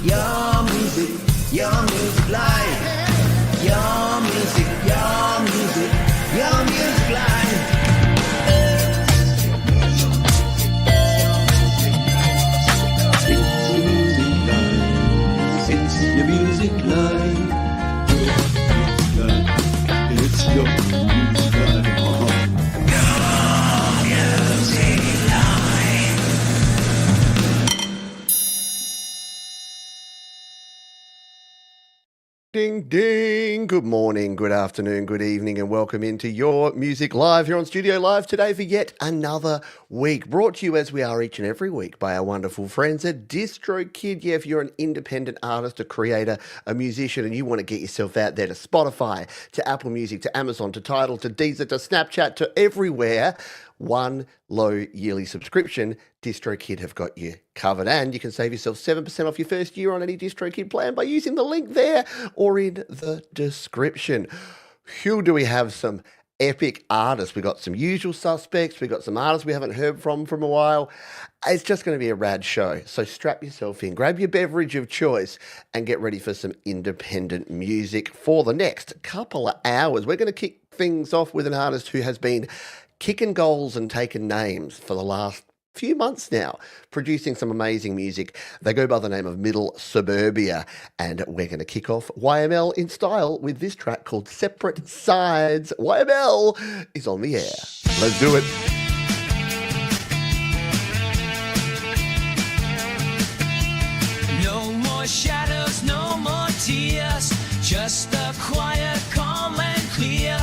your music, your music live. Your music, your music, your music live. It's your music live. It's your music live. Ding, ding. Good morning, good afternoon, good evening, and welcome into Your Music Live here on Studio Live today for yet another week. Brought to you as we are each and every week by our wonderful friends at DistroKid. Yeah, if you're an independent artist, a creator, a musician, and you want to get yourself out there to Spotify, to Apple Music, to Amazon, to Tidal, to Deezer, to Snapchat, to everywhere, one low yearly subscription, DistroKid have got you covered. And you can save yourself 7% off your first year on any DistroKid plan by using the link there or in the description. Who do we have? Some epic artists. We got some usual suspects. We got some artists we haven't heard from a while. It's just going to be a rad show. So strap yourself in, grab your beverage of choice, and get ready for some independent music for the next couple of hours. We're going to kick things off with an artist who has been kicking goals and taking names for the last few months now, producing some amazing music. They go by the name of Middle Suburbia, and we're going to kick off YML in style with this track called Separate Sides. YML is on the air. Let's do it. No more shadows, no more tears, just the quiet, calm and clear.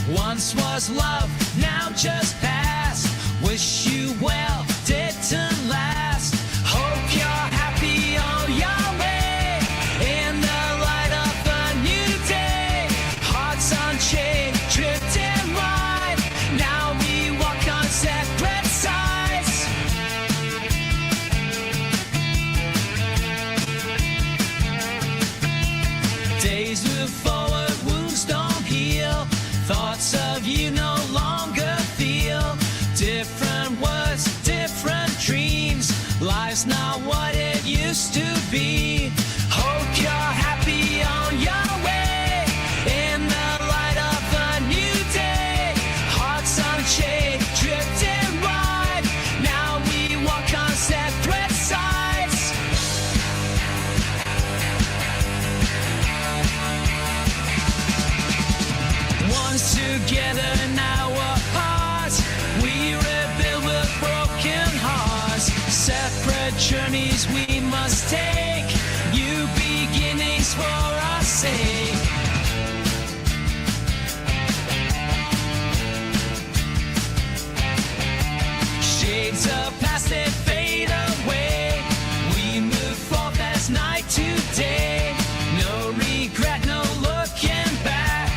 Once was love, now just past. Wish you well, didn't last. Hope you're happy on your way. In the light of a new day, hearts unchained, drifting wide. Now we walk on separate sides. Days move forward, wounds don't heal. Thoughts of you no longer feel. Different words, different dreams. Life's not what it used to be. Hope you're happy on your way. In the light of a new day, hearts unchained, drifting wide. Now we walk on separate sides. Once together, now apart. We rebuild with broken hearts. Separate journeys we must take. New beginnings for our sake. Shades of past that fade away. We move forth as night to day. No regret, no looking back.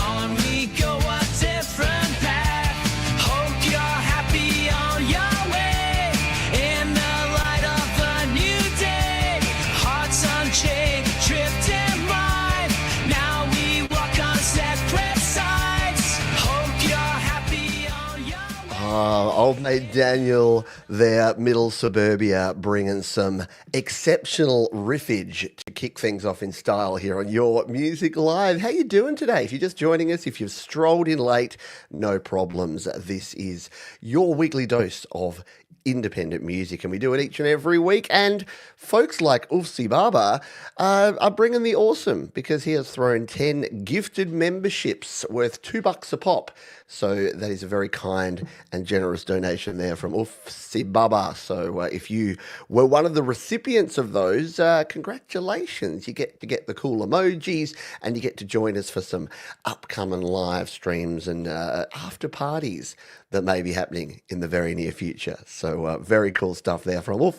On we go, a different path. Hope you're happy on your way. In the light of a new day, hearts unchained, drifting wide. Now we walk on separate sides. Hope you're happy on your way. Old mate Daniel there, Middle Suburbia, bringing some exceptional riffage to kick things off in style here on Your Music Live. How you doing today? If you're just joining us, if you've strolled in late, no problems. This is your weekly dose of independent music, and we do it each and every week. And folks like C Barber are bringing the awesome, because he has thrown 10 gifted memberships worth $2 a pop. So that is a very kind and generous donation there from C Barber. So if you were one of the recipients of those, congratulations. You get to get the cool emojis, and you get to join us for some upcoming live streams and after parties that may be happening in the very near future. So very cool stuff there from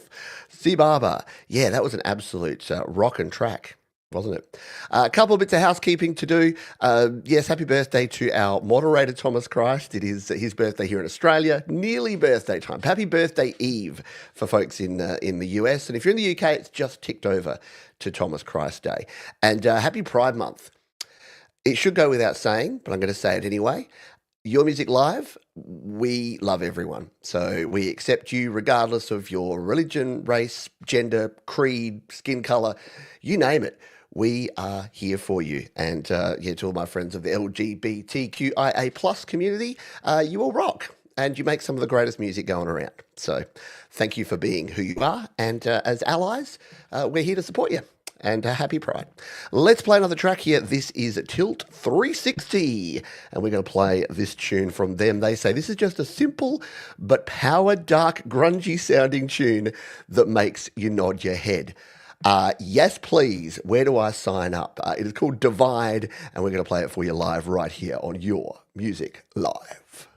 C Barber. Yeah, that was an absolute rockin' track, wasn't it? A couple of bits of housekeeping to do. Yes, happy birthday to our moderator, Thomas Christ. It is his birthday here in Australia, nearly birthday time. Happy birthday eve for folks in the US. And if you're in the UK, it's just ticked over to Thomas Christ Day. And happy Pride Month. It should go without saying, but I'm going to say it anyway. Your Music Live, we love everyone. So we accept you regardless of your religion, race, gender, creed, skin color, you name it. We are here for you. And to all my friends of the LGBTQIA plus community, you all rock and you make some of the greatest music going around. So thank you for being who you are. And as allies, we're here to support you. And happy Pride. Let's play another track here. This is Tilt 360, and we're going to play this tune from them. They say this is just a simple but power dark grungy sounding tune that makes you nod your head. Yes, please. Where do I sign up? It is called Divide, and we're going to play it for you live right here on Your Music Live.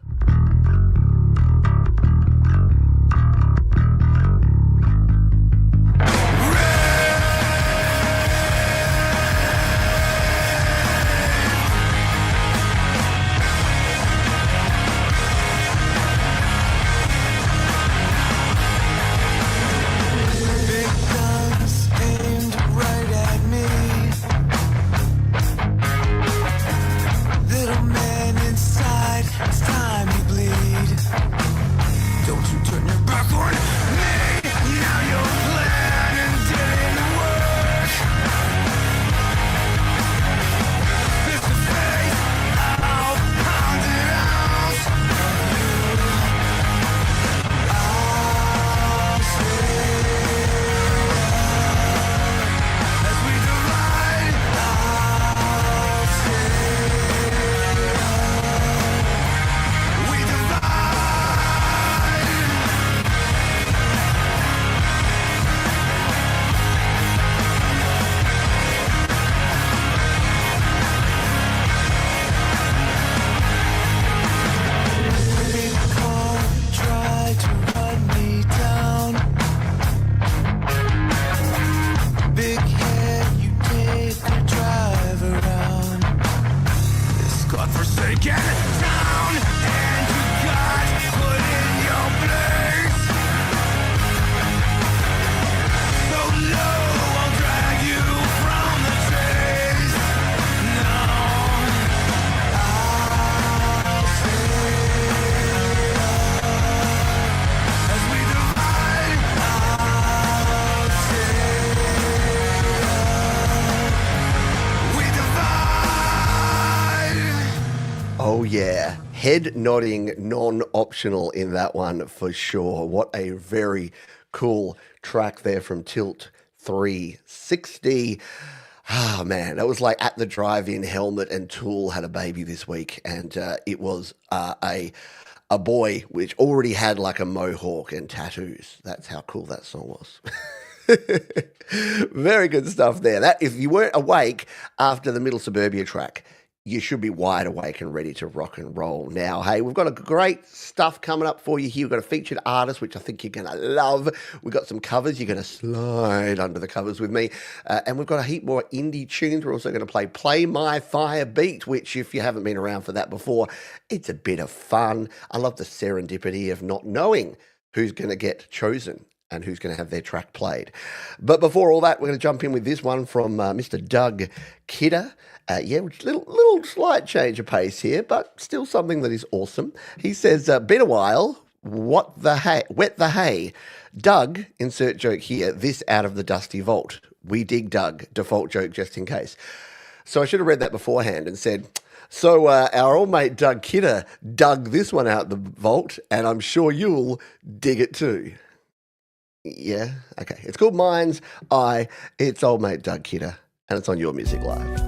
Oh, yeah. Head nodding, non-optional in that one for sure. What a very cool track there from Tilt 360. Ah, man, that was like at the drive-in. Helmet and Tool had a baby this week, and it was a boy which already had like a mohawk and tattoos. That's how cool that song was. Very good stuff there. That if you weren't awake after the Middle Suburbia track, you should be wide awake and ready to rock and roll now. Hey, we've got a great stuff coming up for you here. We've got a featured artist, which I think you're going to love. We've got some covers. You're going to slide under the covers with me. And we've got a heap more indie tunes. We're also going to Play My Fire Beat, which if you haven't been around for that before, it's a bit of fun. I love the serendipity of not knowing who's going to get chosen and who's going to have their track played. But before all that, we're going to jump in with this one from Mr. Doug Kidder. Little slight change of pace here, but still something that is awesome. He says, been a while, wet the hay. Doug, insert joke here, this out of the dusty vault. We dig Doug, default joke just in case. So I should have read that beforehand and said, so our old mate Doug Kidder dug this one out the vault, and I'm sure you'll dig it too. Yeah, okay. It's called Mind's Eye. It's old mate Doug Kidder, and it's on Your Music Live.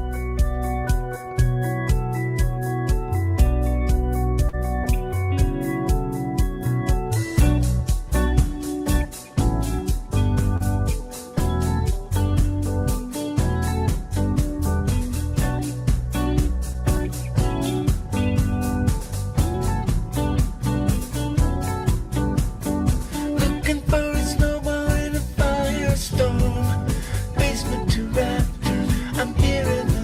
Basement to rafters, I'm hearing the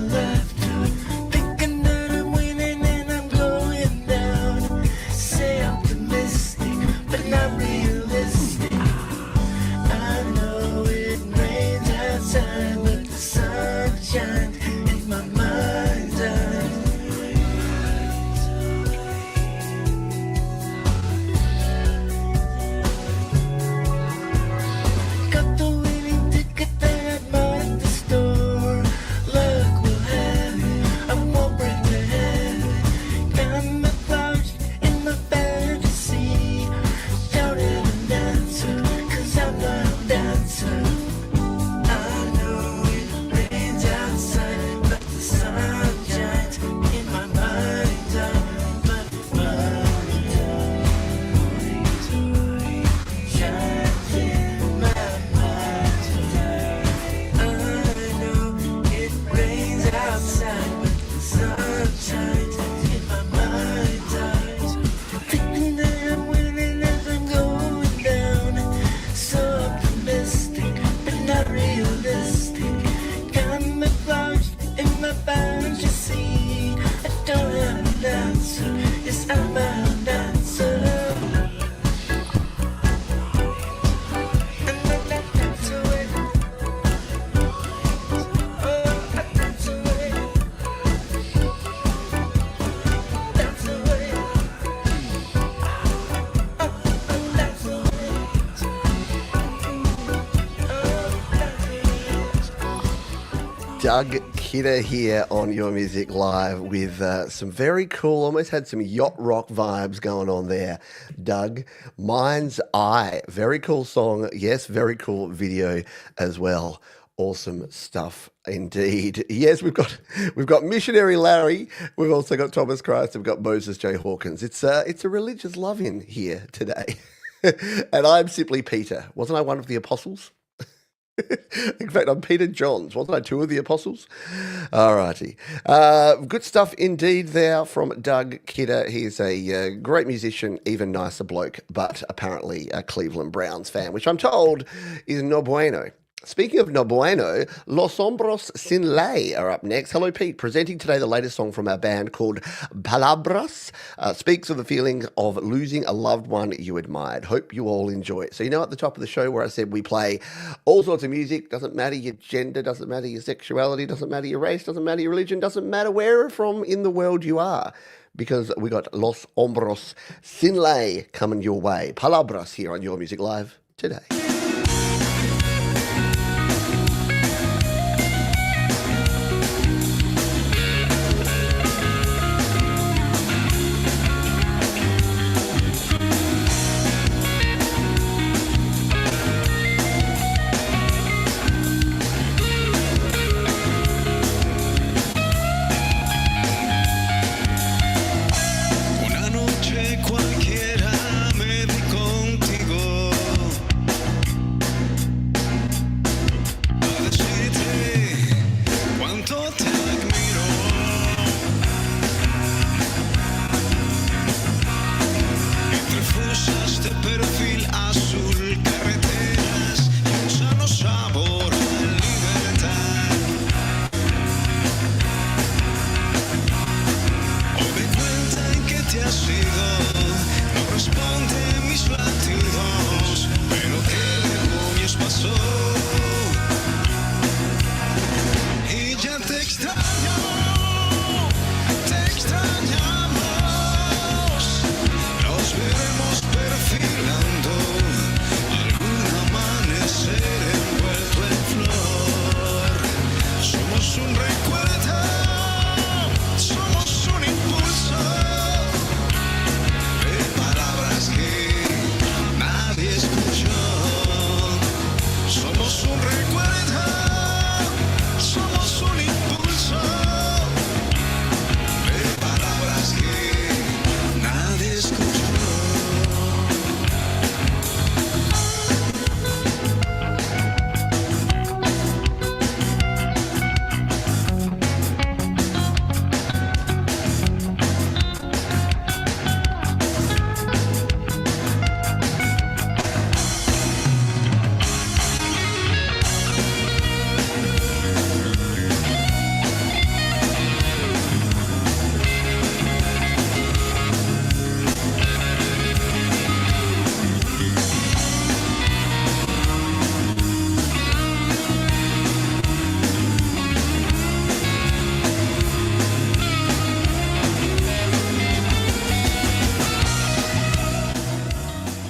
Doug Kidder here on Your Music Live with some very cool, almost had some yacht rock vibes going on there. Doug, Mind's Eye, very cool song. Yes, very cool video as well. Awesome stuff indeed. Yes, we've got Missionary Larry. We've also got Thomas Christ. We've got Moses J. Hawkins. It's a religious love in here today. And I'm simply Peter. Wasn't I one of the apostles? In fact, I'm Peter Johns. Wasn't I two of the apostles? All righty. Good stuff indeed there from Doug Kidder. He's a great musician, even nicer bloke, but apparently a Cleveland Browns fan, which I'm told is no bueno. Speaking of no bueno, Los Ombros Sin Ley are up next. Hello, Pete. Presenting today the latest song from our band called Palabras. Speaks of the feeling of losing a loved one you admired. Hope you all enjoy it. So you know at the top of the show where I said we play all sorts of music. Doesn't matter your gender, doesn't matter your sexuality, doesn't matter your race, doesn't matter your religion, doesn't matter where from in the world you are. Because we got Los Ombros Sin Ley coming your way. Palabras here on Your Music Live today.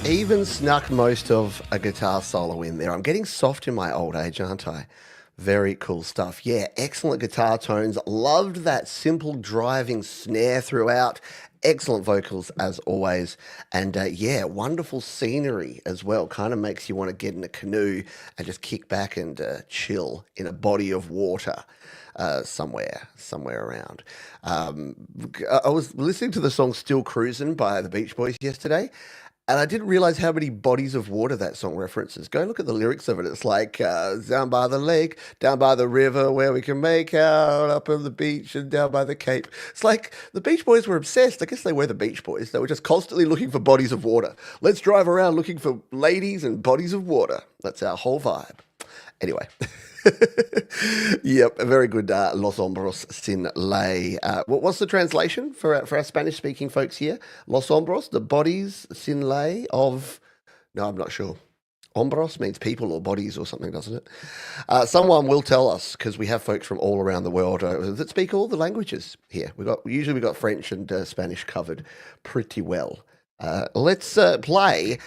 Even snuck most of a guitar solo in there. I'm getting soft in my old age, aren't I? Very cool stuff. Yeah, excellent guitar tones. Loved that simple driving snare throughout. Excellent vocals as always, and yeah, wonderful scenery as well. Kind of makes you want to get in a canoe and just kick back and chill in a body of water somewhere around. I was listening to the song "Still Cruising" by the Beach Boys yesterday, and I didn't realize how many bodies of water that song references. Go look at the lyrics of it. It's like down by the lake, down by the river, where we can make out, up on the beach and down by the Cape. It's like the Beach Boys were obsessed. I guess they were the Beach Boys. They were just constantly looking for bodies of water. Let's drive around looking for ladies and bodies of water. That's our whole vibe. Anyway. Yep, a very good Los Ombros sin ley. What's the translation for our Spanish-speaking folks here? Los Ombros, the bodies sin ley of... No, I'm not sure. Ombros means people or bodies or something, doesn't it? Someone will tell us, because we have folks from all around the world that speak all the languages here. Usually we got French and Spanish covered pretty well. Let's play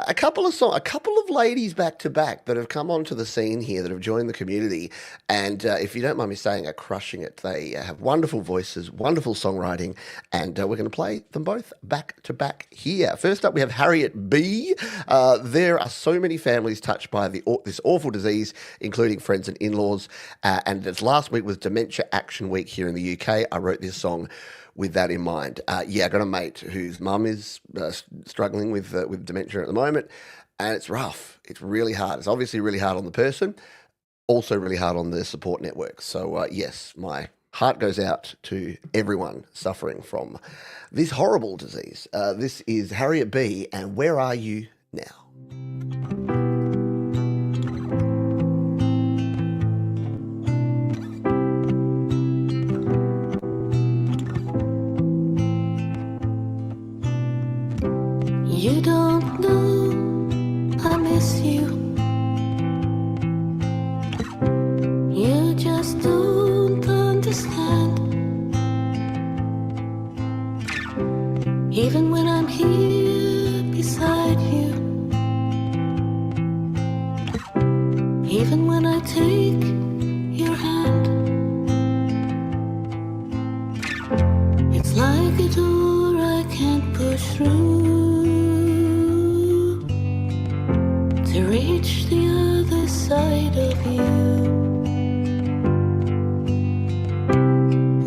a couple of ladies back to back that have come onto the scene here, that have joined the community, and if you don't mind me saying, are crushing it. They have wonderful voices, wonderful songwriting, and we're going to play them both back to back here. First up, we have Harriet B. There are so many families touched by this awful disease, including friends and in-laws, and as last week was Dementia Action Week here in the UK, I wrote this song with that in mind. Yeah, I got a mate whose mum is struggling with dementia at the moment, and it's rough. It's really hard. It's obviously really hard on the person, also really hard on the support network. So yes, my heart goes out to everyone suffering from this horrible disease. This is Harriet B. and Where Are You Now? You don't know I miss you. You just don't understand. Even when I'm here beside you, even when I take your hand, it's like a door I can't push through to reach the other side of you.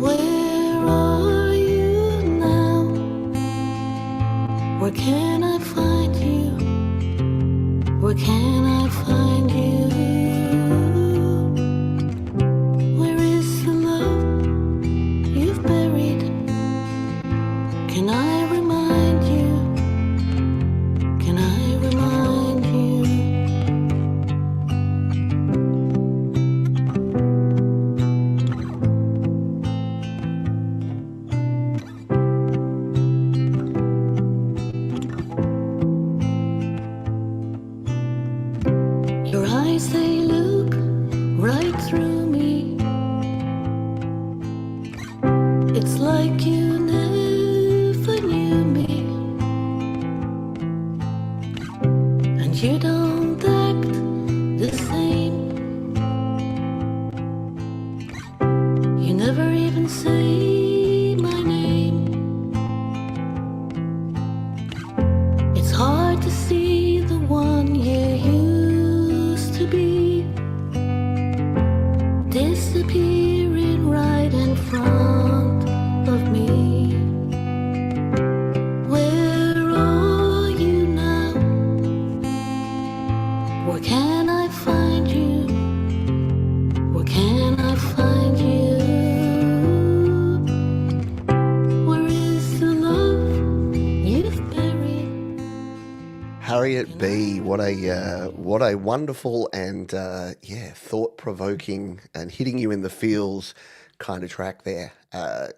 Where are you now? Where can I find you? Where can I find you? Where is the love you've buried? Can I remind you? Can I remind you? Your eyes, they look right through me. It's like you never knew me, and you don't act the same. You never even say my name. It's hard to see the one you used to be disappearing right in front of me. Where are you now? Where can I find you? Where can I find you? Where is the love you've buried? Harriet B. What a wonderful and thought-provoking and hitting you in the feels kind of track there. I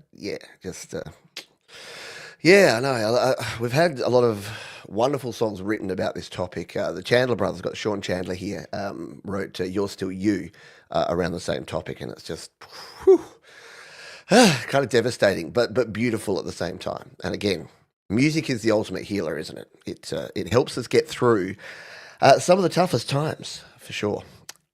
know. We've had a lot of wonderful songs written about this topic. The Chandler brothers, got Sean Chandler here, wrote "You're Still You" around the same topic, and it's just kind of devastating, but beautiful at the same time. And again, music is the ultimate healer, isn't it? It helps us get through some of the toughest times, for sure.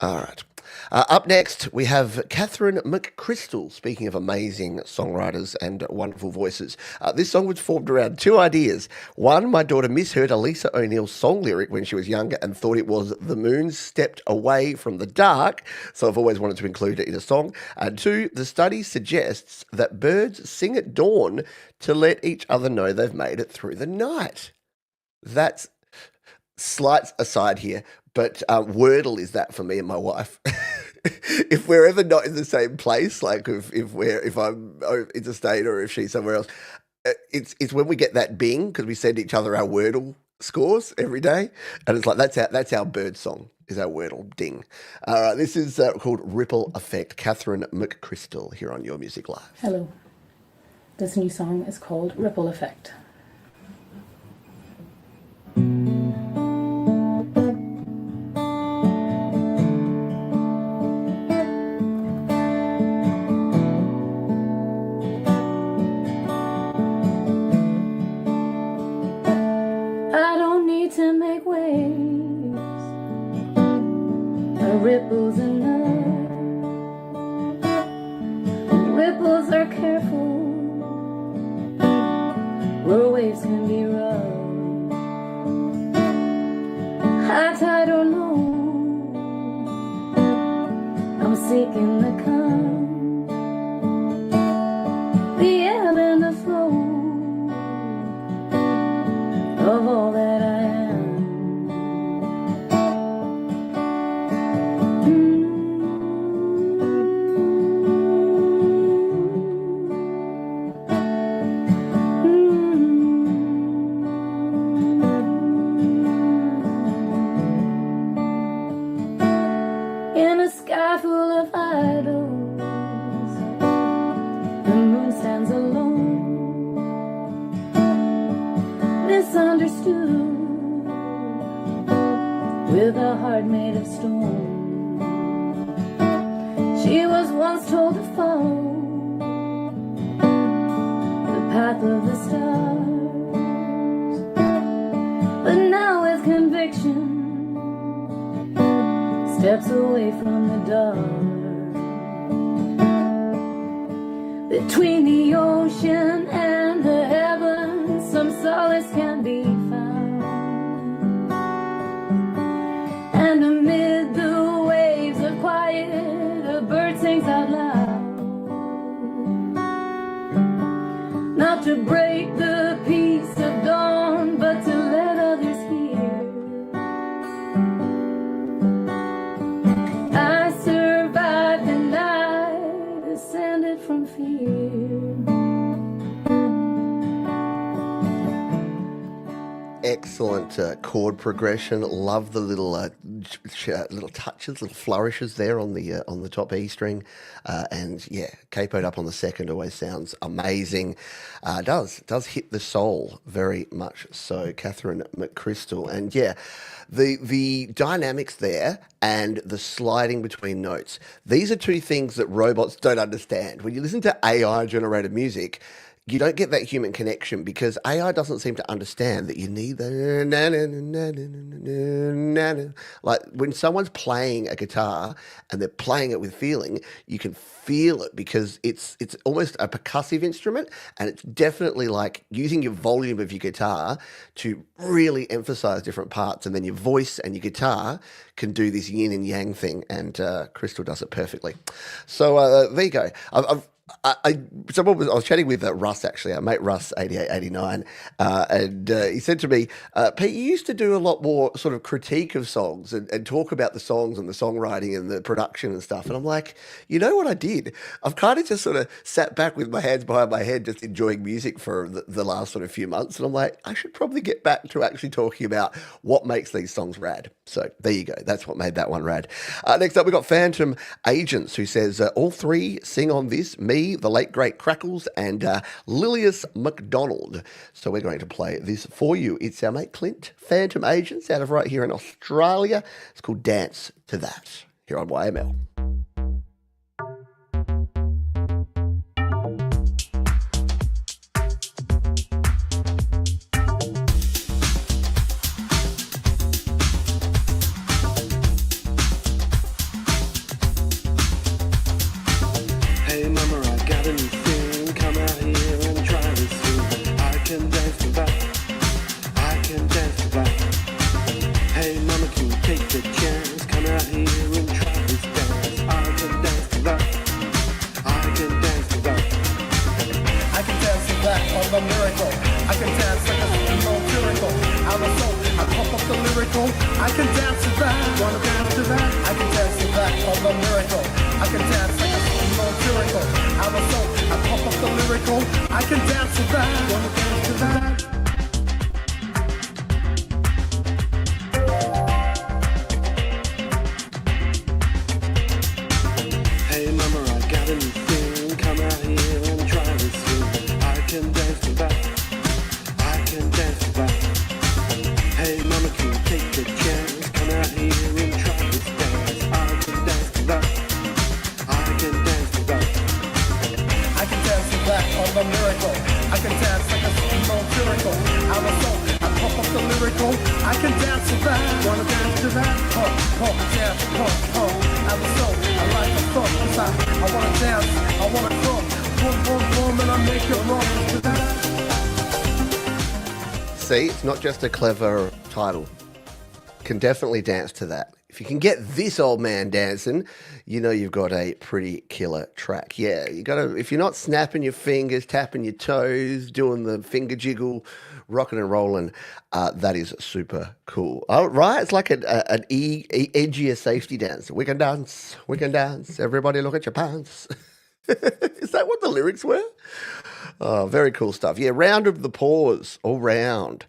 All right. Up next, we have Catherine McChrystal. Speaking of amazing songwriters and wonderful voices, this song was formed around two ideas. One, my daughter misheard a Lisa O'Neill's song lyric when she was younger and thought it was "The moon stepped away from the dark," so I've always wanted to include it in a song. And two, the study suggests that birds sing at dawn to let each other know they've made it through the night. That's slight aside here, but Wordle is that for me and my wife. If we're ever not in the same place, like if I'm interstate or if she's somewhere else, it's when we get that bing because we send each other our Wordle scores every day, and it's like that's our bird song is our Wordle ding. All right, this is called Ripple Effect. Catherine McChrystal here on Your Music Live. Hello. This new song is called Ripple Effect. I don't need to make waves. A ripple's enough. Ripples are careful where waves can be rough. High tide or low, I'm seeking the calm, the ebb and the flow of all that I am. In a sky full of idols, the moon stands alone, misunderstood, with a heart made of stone. She was once told to follow the path of the stars, but now with conviction steps away from the dark. Between the ocean and the heavens, some solace can be found. And amid the waves of quiet, a bird sings out loud, not to break the peace of dawn, but to let others hear. I survived the night, ascended from fear. Excellent chord progression. Love the little little touches, little flourishes there on the top E string, and yeah, capoed up on the second always sounds amazing. Does hit the soul very much so. Catherine McChrystal, and yeah, the dynamics there and the sliding between notes. These are two things that robots don't understand. When you listen to AI generated music, you don't get that human connection because AI doesn't seem to understand that you need the like when someone's playing a guitar and they're playing it with feeling, you can feel it because it's almost a percussive instrument, and it's definitely like using your volume of your guitar to really emphasize different parts, and then your voice and your guitar can do this yin and yang thing, and Crystal does it perfectly. So there you go. I was chatting with Russ, actually, our mate Russ, 8889, and he said to me, Pete, you used to do a lot more sort of critique of songs and talk about the songs and the songwriting and the production and stuff. And I'm like, you know what I did? I've kind of just sort of sat back with my hands behind my head, just enjoying music for the last sort of few months. And I'm like, I should probably get back to actually talking about what makes these songs rad. So there you go. That's what made that one rad. Next up, we've got Phantom Agents, who says, all three sing on this, me, the late great Crackles, and Lilius McDonald. So we're going to play this for you. It's our mate Clint, Phantom Agents, out of right here in Australia. It's called Dance to That, here on YML. I can dance like a miracle. I'm a soul, I pump up the lyrical. I can dance to that, wanna dance to that? I can dance to that on the miracle. I can dance like a miracle. I'm a soul, I pump up the lyrical. I can dance to that, wanna dance to that? Hey mama, I got a new thing. Come out here and try this thing. I can dance to that. I can dance to that. Hey mama, can you take a chance? Come out here and try this dance. I can dance to that. I can dance to that. I can dance to that on the miracle. I can dance like a small miracle. I'm a soul, I pump up the lyrical. I can dance to that. Wanna dance to that? Pump, pump, dance, pump, pump. I'm a soul, I like the funk. 'Cause I wanna dance, I wanna crump. Boom, boom, boom, and I make it wrong to that. See, it's not just a clever title. Can definitely dance to that. If you can get this old man dancing, you know you've got a pretty killer track. Yeah, you gotta. If you're not snapping your fingers, tapping your toes, doing the finger jiggle, rocking and rolling, that is super cool. Oh, right, it's like an edgier safety dance. We can dance, we can dance. Everybody, look at your pants. Is that what the lyrics were? Oh, very cool stuff. Yeah, round of the pause, all round.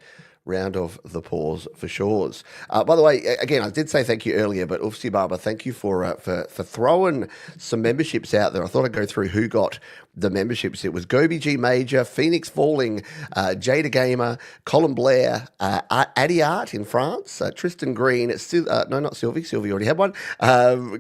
Round of the pause for shores. By the way, again, I did say thank you earlier, but C Barber, thank you for throwing some memberships out there. I thought I'd go through who got the memberships. It was Gobi G Major, Phoenix Falling, Jada Gamer, Colin Blair, Addy Art in France, Tristan Green, no, not Sylvie. Sylvie already had one.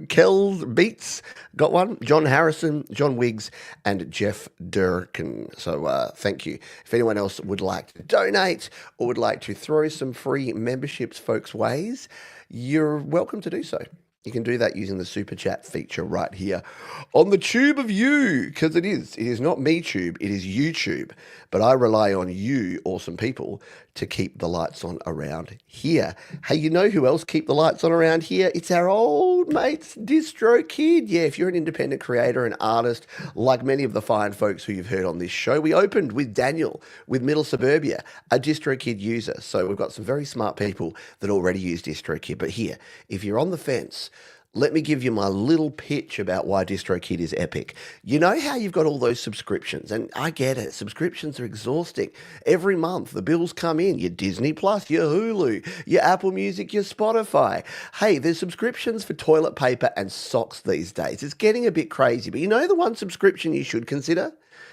Kells Beats got one. John Harrison, John Wiggs, and Jeff Durkin. So thank you. If anyone else would like to donate or would like to throw some free memberships folks' ways, you're welcome to do so. You can do that using the super chat feature right here on the tube of you, because it is not me tube, it is YouTube. But I rely on you, awesome people, to keep the lights on around here. Hey, you know who else keep the lights on around here? It's our old mates, DistroKid. Yeah, if you're an independent creator and artist, like many of the fine folks who you've heard on this show, we opened with Daniel, with Middle Suburbia, a DistroKid user. So we've got some very smart people that already use DistroKid. But here, if you're on the fence, let me give you my little pitch about why DistroKid is epic. You know how you've got all those subscriptions, and I get it. Subscriptions are exhausting. Every month, the bills come in. Your Disney Plus, your Hulu, your Apple Music, your Spotify. Hey, there's subscriptions for toilet paper and socks these days. It's getting a bit crazy, but you know the one subscription you should consider?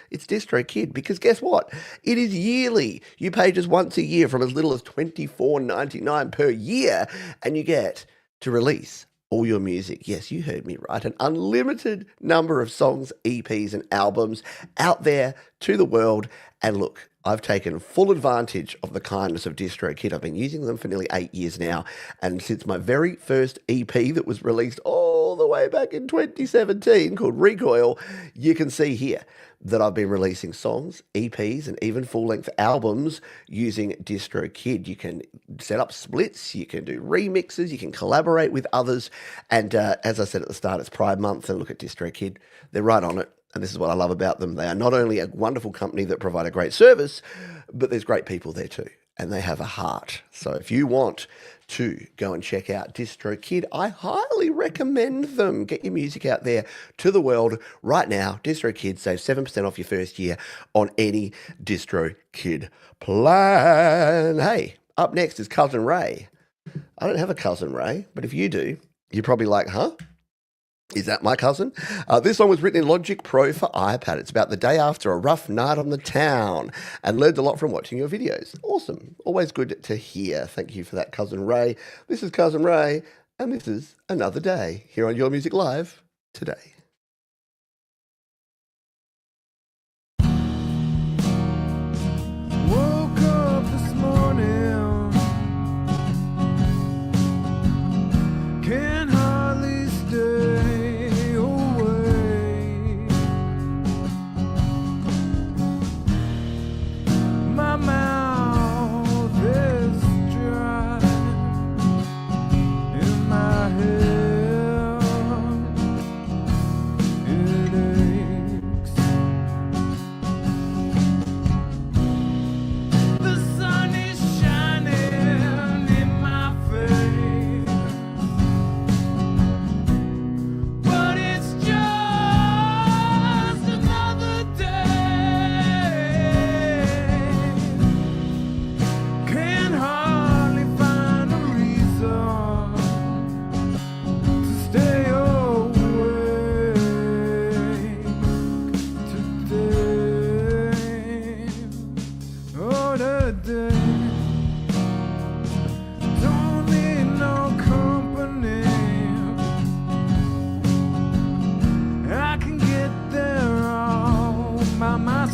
It's DistroKid, because guess what? It is yearly. You pay just once a year from as little as $24.99 per year, and you get to release all your music. Yes, you heard me right. An unlimited number of songs, EPs, and albums out there to the world. And look, I've taken full advantage of the kindness of DistroKid. I've been using them for nearly 8 years now. And since my very first EP that was released all the way back in 2017 called Recoil, you can see here that I've been releasing songs, EPs, and even full-length albums using DistroKid. You can set up splits, you can do remixes, you can collaborate with others. And as I said at the start, it's Pride Month, and look at DistroKid. They're right on it. And this is what I love about them. They are not only a wonderful company that provide a great service, but there's great people there too. And they have a heart. So if you want to go and check out DistroKid, I highly recommend them. Get your music out there to the world right now. DistroKid, save 7% off your first year on any DistroKid plan. Hey, up next is Cousin Ray. I don't have a Cousin Ray, but if you do, you're probably like, huh? Is that my cousin? This song was written in Logic Pro for iPad. It's about the day after a rough night on the town, and learned a lot from watching your videos. Awesome. Always good to hear. Thank you for that, Cousin Ray. This is Cousin Ray, and this is Another Day here on Your Music Live today. Woke up this morning, can hardly stay away. My mouth is dry in my head.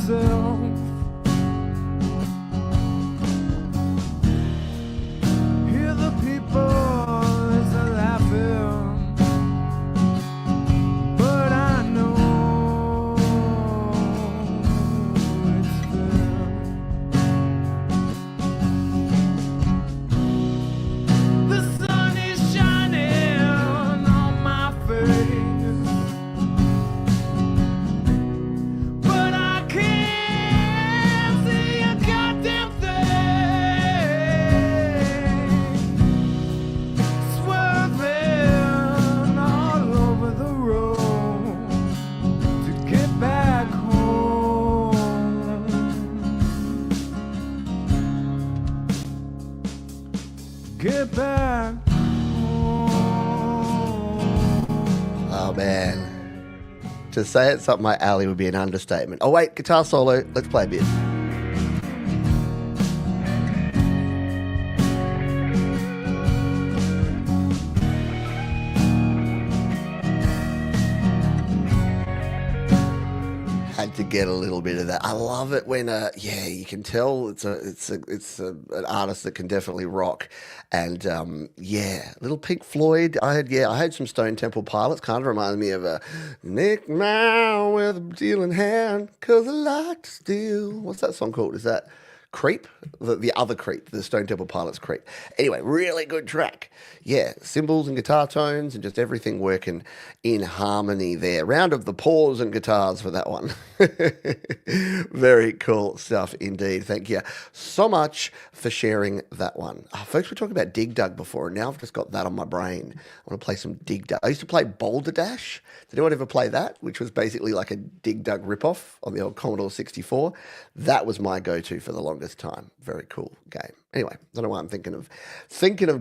myself. Hear the people as they're laughing, but I know it's them. The sun is shining on my face, but I can't see a goddamn thing. Swerving all over the road to get back home. Get back home. Oh, man. To say it's up my alley would be an understatement. Oh, wait, guitar solo. Let's play a bit. Had to get a little bit of that. I love it when, you can tell it's an artist that can definitely rock, and little Pink Floyd. I had some Stone Temple Pilots. Kind of reminded me of a Nick Now with a stealing hand, 'cause I like to steal. What's that song called? Is that Creep? The other Creep, the Stone Temple Pilots Creep. Anyway, really good track. Yeah, cymbals and guitar tones and just everything working in harmony there. Round of the paws and guitars for that one. Very cool stuff indeed. Thank you so much for sharing that one. Folks, we talked about Dig Dug before, and now I've just got that on my brain. I want to play some Dig Dug. I used to play Boulder Dash. Did anyone ever play that? Which was basically like a Dig Dug ripoff on the old Commodore 64. That was my go-to for the longest time. Very cool game. Anyway, I don't know why I'm thinking of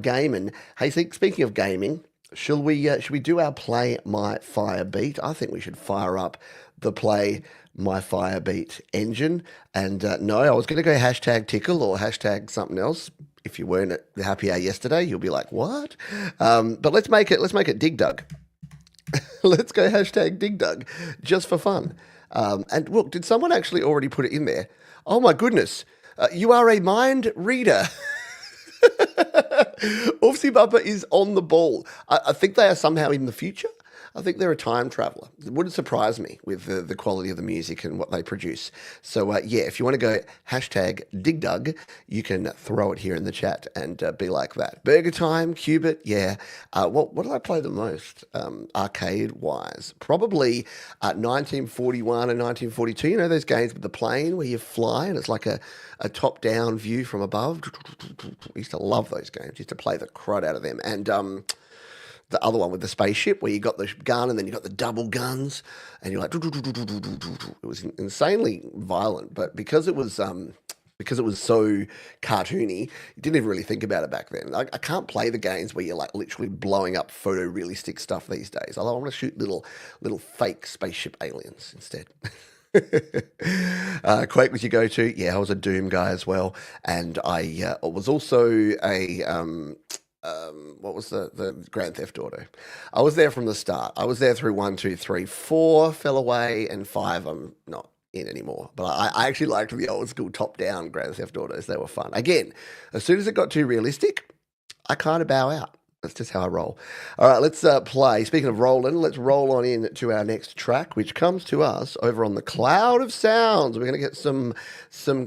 gaming. Hey, speaking of gaming, should we do our Play My Fire Beat? I think we should fire up the Play My Fire Beat engine. And no, I was going to go hashtag tickle or hashtag something else. If you weren't at the happy hour yesterday, you'll be like, what? But let's make it Dig Dug. Let's go hashtag Dig Dug just for fun. And look, did someone actually already put it in there? Oh my goodness. You are a mind reader. C Barber is on the ball. I think they are somehow in the future. I think they're a time traveler. It wouldn't surprise me with the quality of the music and what they produce. So, if you want to go hashtag Dig Dug, you can throw it here in the chat and be like that. Burger Time, Qubit, yeah. What did I play the most arcade-wise? Probably 1941 and 1942. You know those games with the plane where you fly and it's like a top-down view from above? I used to love those games. Used to play the crud out of them. And the other one with the spaceship where you got the gun and then you got the double guns and you're like, it was insanely violent, but because it was so cartoony, you didn't even really think about it back then. I can't play the games where you're like literally blowing up photorealistic stuff these days. I want to shoot little fake spaceship aliens instead. Quake was your go-to? Yeah, I was a Doom guy as well, and I was also a what was the Grand Theft Auto? I was there from the start. I was there through 1, 2, 3, 4 fell away, and 5 I'm not in anymore. But I actually liked the old school top-down Grand Theft Autos. They were fun. Again, as soon as it got too realistic, I kind of bow out. That's just how I roll. All right, let's play. Speaking of rolling, let's roll on in to our next track, which comes to us over on the Cloud of Sounds. We're going to get some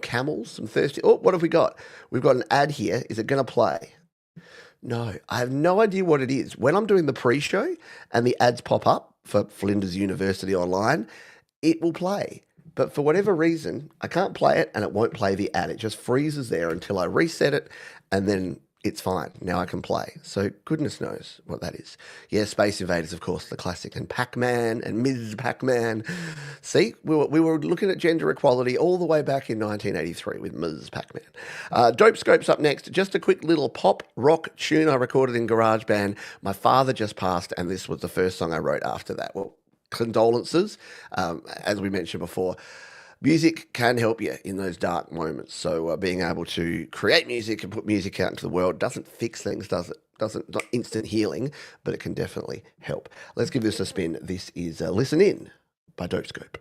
camels, some thirsty. Oh, what have we got? We've got an ad here. Is it going to play? No, I have no idea what it is. When I'm doing the pre-show and the ads pop up for Flinders University Online, it will play. But for whatever reason, I can't play it and it won't play the ad. It just freezes there until I reset it and then it's fine. Now I can play. So goodness knows what that is. Yeah, Space Invaders, of course, the classic. And Pac-Man and Ms. Pac-Man. See, we were looking at gender equality all the way back in 1983 with Ms. Pac-Man. Dope Scope's up next. Just a quick little pop rock tune I recorded in GarageBand. My father just passed and this was the first song I wrote after that. Well, condolences, as we mentioned before. Music can help you in those dark moments. So being able to create music and put music out into the world doesn't fix things, does it? Not instant healing, but it can definitely help. Let's give this a spin. This is Listen In by Dope Scope.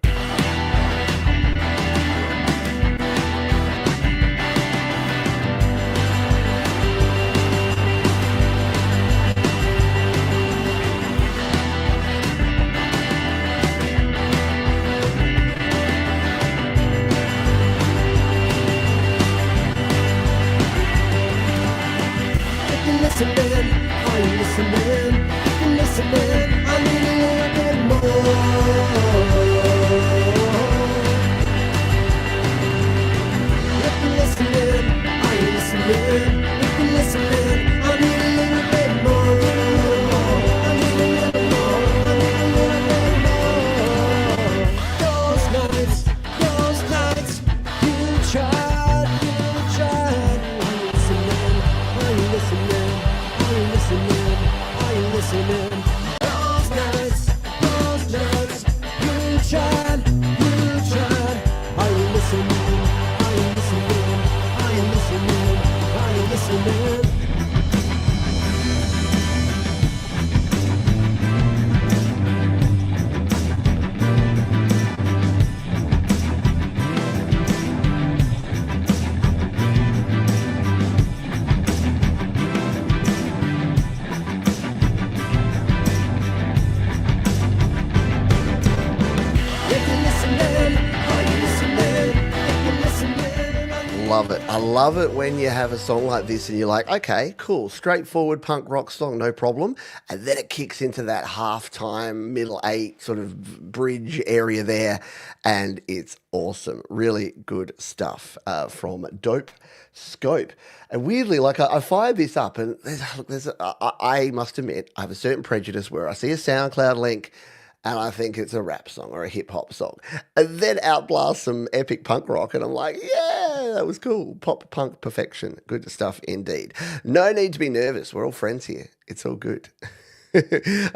Love it. I love it when you have a song like this and you're like, okay, cool, straightforward punk rock song, no problem. And then it kicks into that halftime, middle eight sort of bridge area there. And it's awesome. Really good stuff from Dope Scope. And weirdly, like I fired this up and I must admit, I have a certain prejudice where I see a SoundCloud link and I think it's a rap song or a hip hop song. And then outblast some epic punk rock, and I'm like, yeah, that was cool. Pop punk perfection. Good stuff indeed. No need to be nervous. We're all friends here. It's all good.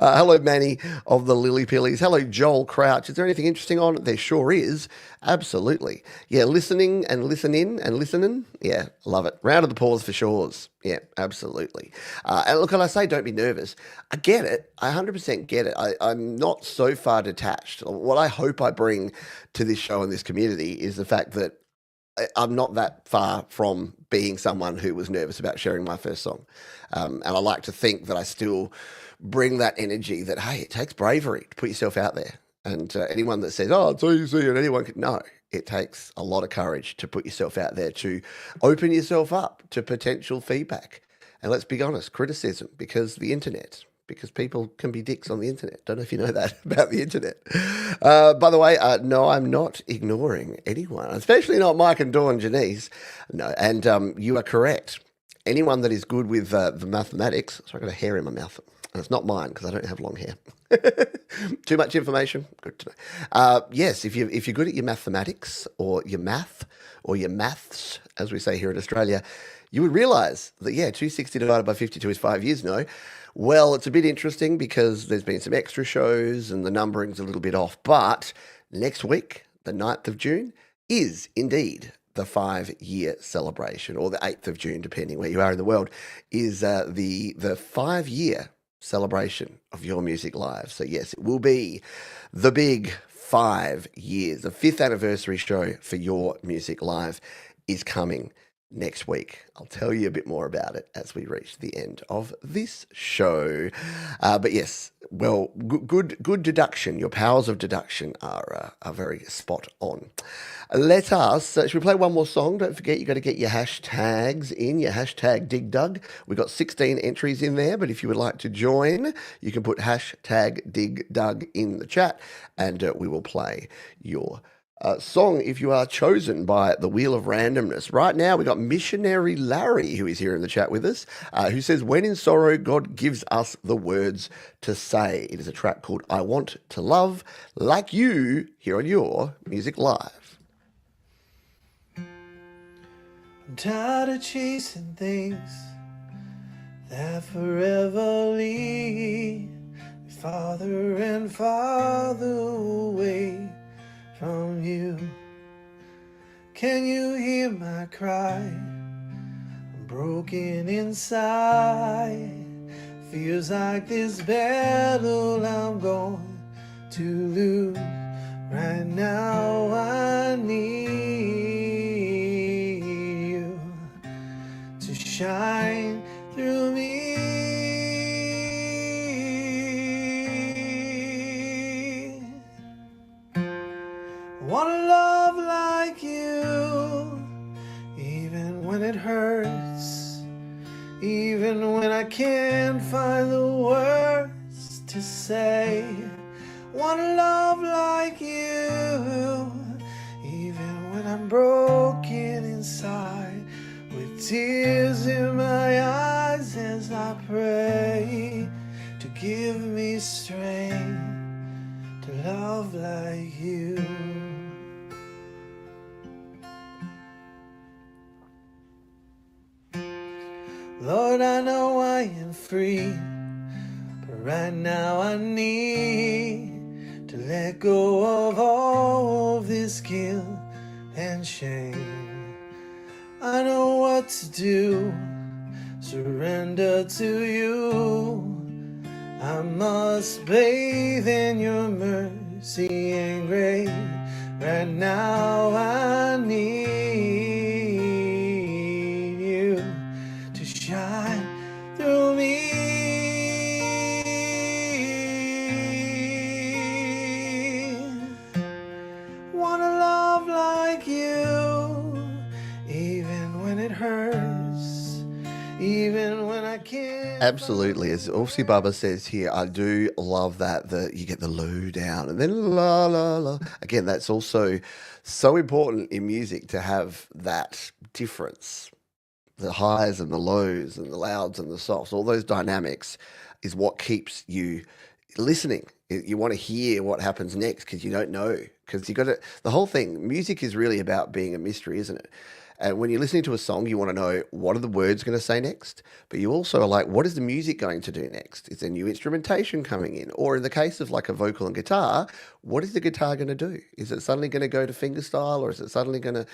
Hello, Manny of the Lily Pillies. Hello, Joel Crouch. Is there anything interesting on? There sure is. Absolutely. Yeah, listening and listening and listening. Yeah, love it. Round of the pause for shores. Yeah, absolutely. And look, when I say don't be nervous, I get it. I 100% get it. I'm not so far detached. What I hope I bring to this show and this community is the fact that I'm not that far from being someone who was nervous about sharing my first song. And I like to think that I still bring that energy that, hey, it takes bravery to put yourself out there. And anyone that says, oh, it's easy and anyone can, no, it takes a lot of courage to put yourself out there, to open yourself up to potential feedback. And let's be honest, criticism, because people can be dicks on the internet. Don't know if you know that about the internet. By the way, no, I'm not ignoring anyone, especially not Mike and Dawn Janice. No, and you are correct. Anyone that is good with the mathematics, sorry, I've got a hair in my mouth. And it's not mine because I don't have long hair. Too much information? Good to know. Yes, if you're good at your mathematics or your math or your maths, as we say here in Australia, you would realise that, 260 divided by 52 is 5 years, no? Well, it's a bit interesting because there's been some extra shows and the numbering's a little bit off. But next week, the 9th of June, is indeed the 5-year celebration, or the 8th of June, depending where you are in the world, is the 5-year celebration of Your Music Live. So yes, it will be the big 5 years. The 5th anniversary show for Your Music Live is coming next week. I'll tell you a bit more about it as we reach the end of this show. But yes, well, good deduction. Your powers of deduction are very spot on. Let us, should we play one more song? Don't forget, you got to get your hashtags in, your hashtag DigDug. We've got 16 entries in there, but if you would like to join, you can put hashtag DigDug in the chat and we will play your song if you are chosen by the Wheel of Randomness. Right now, we got Missionary Larry, who is here in the chat with us, who says, when in sorrow, God gives us the words to say. It is a track called I Want to Love Like You here on Your Music Live. I'm tired of chasing things that forever lead me farther and farther away from you. Can you hear my cry? I'm broken inside. Feels like this battle I'm going to lose. Right now I need you to shine through me. Wanna love like you, even when it hurts, even when I can't find the words to say. Want a love like you, even when I'm broken inside, with tears in my eyes as I pray to give me strength to love like you. Lord, I know I am free, but right now I need to let go of all of this guilt and shame. I know what to do, surrender to you. I must bathe in your mercy and grace. Right now I need you to shine through me. Want a love like you, even when it hurts, even when I can't. Absolutely. As C Barber says here, I do love that you get the low down and then la la la. Again, that's also so important in music to have that difference. The highs and the lows and the louds and the softs, all those dynamics is what keeps you listening. You want to hear what happens next because you don't know. Because you got to, the whole thing, music is really about being a mystery, isn't it? And when you're listening to a song, you want to know what are the words going to say next, but you also are like, what is the music going to do next? Is there new instrumentation coming in? Or in the case of like a vocal and guitar, what is the guitar going to do? Is it suddenly going to go to fingerstyle, or is it suddenly going to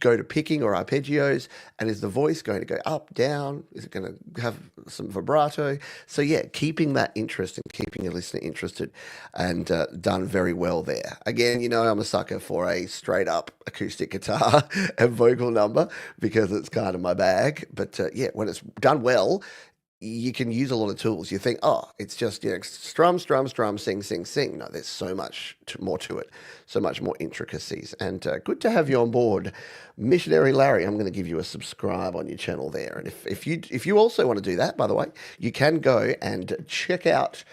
go to picking or arpeggios? And is the voice going to go up, down? Is it going to have some vibrato? So yeah, keeping that interest and keeping your listener interested, and done very well there. Again, you know, I'm a sucker for a straight up acoustic guitar and vocal number because it's kind of my bag. But yeah, when it's done well, you can use a lot of tools. You think, oh, it's just, you know, strum, strum, strum, sing, sing, sing. No, there's so much more to it, so much more intricacies. And good to have you on board, Missionary Larry. I'm going to give you a subscribe on your channel there. And if you also want to do that, by the way, you can go and check out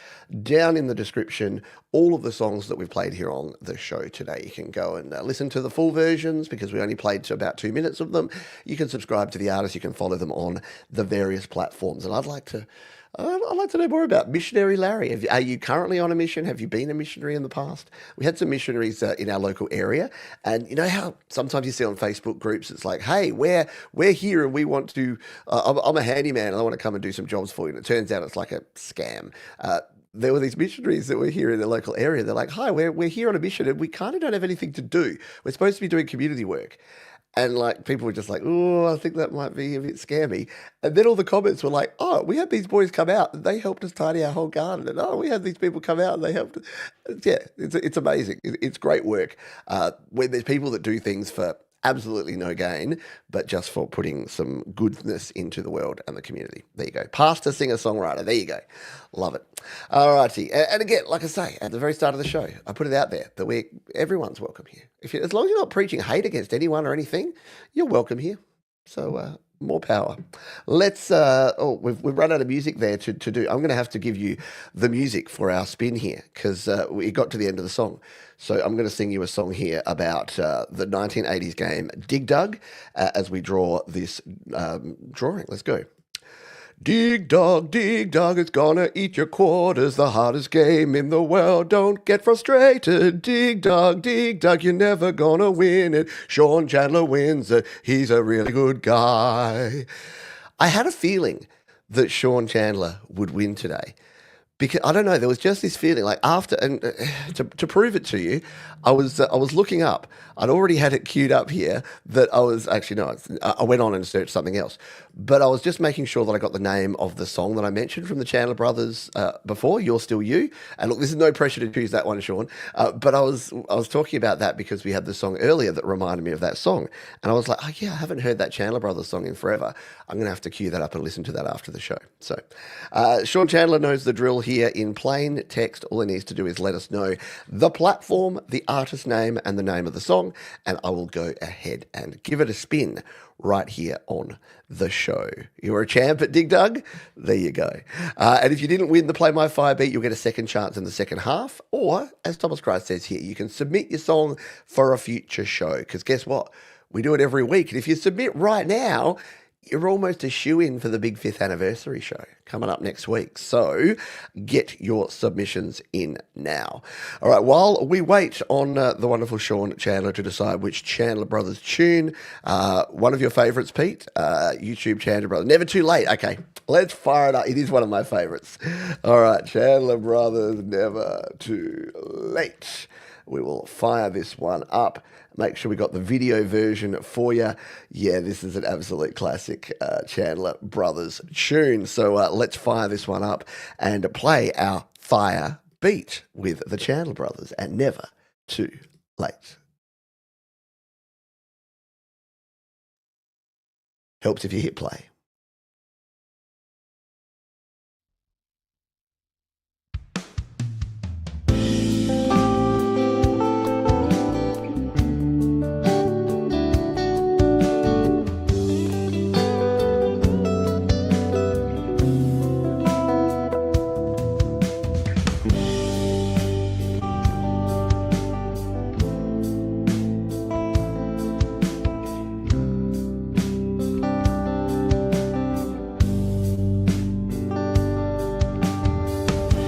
down in the description all of the songs that we've played here on the show today. You can go and listen to the full versions because we only played to about 2 minutes of them. You can subscribe to the artists. You can follow them on the various platforms. And I'd like to know more about Missionary Larry. Are you currently on a mission? Have you been a missionary in the past? We had some missionaries in our local area, and you know how sometimes you see on Facebook groups, it's like, hey, we're here and we want to, I'm a handyman and I want to come and do some jobs for you. And it turns out it's like a scam. There were these missionaries that were here in the local area. They're like, hi, we're here on a mission and we kind of don't have anything to do. We're supposed to be doing community work. And like people were just like, oh, I think that might be a bit scammy. And then all the comments were like, oh, we had these boys come out and they helped us tidy our whole garden. And oh, we had these people come out and they helped. Yeah, it's amazing. It's great work when there's people that do things for absolutely no gain, but just for putting some goodness into the world and the community. There you go. Pastor, singer, songwriter. There you go. Love it. All righty. And again, like I say, at the very start of the show, I put it out there that everyone's welcome here. As long as you're not preaching hate against anyone or anything, you're welcome here. So more power. Let's, we've run out of music there to do. I'm going to have to give you the music for our spin here because we got to the end of the song. So I'm going to sing you a song here about the 1980s game Dig Dug as we draw this drawing. Let's go. Dig dug, it's gonna eat your quarters. The hardest game in the world, don't get frustrated. Dig dug, you're never gonna win it. Sean Chandler wins it, he's a really good guy. I had a feeling that Sean Chandler would win today. Because I don't know, there was just this feeling like after, and to prove it to you, I was looking up. I'd already had it queued up here that I was actually no, I went on and searched something else, but I was just making sure that I got the name of the song that I mentioned from the Chandler Brothers before. You're Still You, and look, this is no pressure to choose that one, Sean. But I was talking about that because we had the song earlier that reminded me of that song, and I was like, oh yeah, I haven't heard that Chandler Brothers song in forever. I'm gonna have to queue that up and listen to that after the show. So, Sean Chandler knows the drill here in plain text. All he needs to do is let us know the platform, the artist name, and the name of the song, and I will go ahead and give it a spin right here on the show. You're a champ at Dig Dug? There you go. And if you didn't win the Play My Fire beat, you'll get a second chance in the second half. Or, as Thomas Christ says here, you can submit your song for a future show. Because guess what? We do it every week. And if you submit right now, you're almost a shoe-in for the big 5th anniversary show coming up next week. So get your submissions in now. All right, while we wait on the wonderful Sean Chandler to decide which Chandler Brothers tune, one of your favourites, Pete, YouTube Chandler Brothers. Never Too Late. Okay, let's fire it up. It is one of my favourites. All right, Chandler Brothers, Never Too Late. We will fire this one up. Make sure we got the video version for you. Yeah, this is an absolute classic Chandler Brothers tune. So let's fire this one up and play our fire beat with the Chandler Brothers and Never Too Late. Helps if you hit play.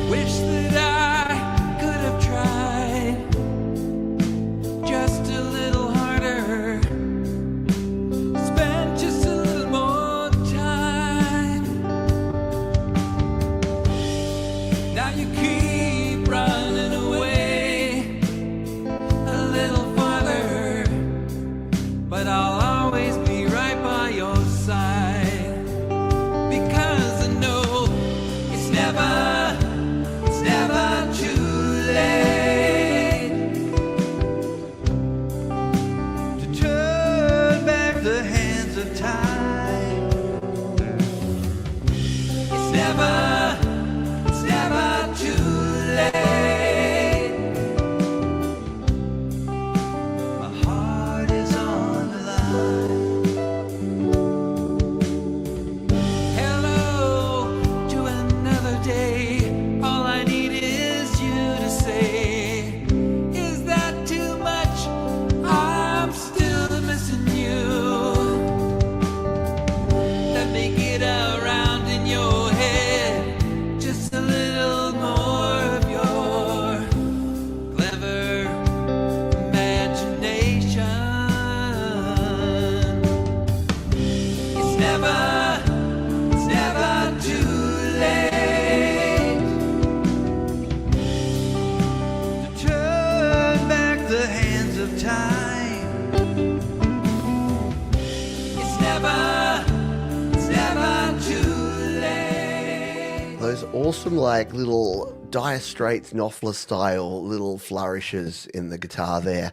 Wish that I could have tried just a little harder, spent just a little more time. Now you keep running away a little farther, but I'll always be right by your side, because I know it's never too late to turn back the hands of time. It's never too late. My heart is on the line. Hello to another day. All I need is you to say, is that too much? I'm still missing you. Let me get around in your head just a little more of your clever imagination. It's never too late to turn back the hands of time. It's never too late. Those awesome, like, little Dire Straits, Knopfler style little flourishes in the guitar there,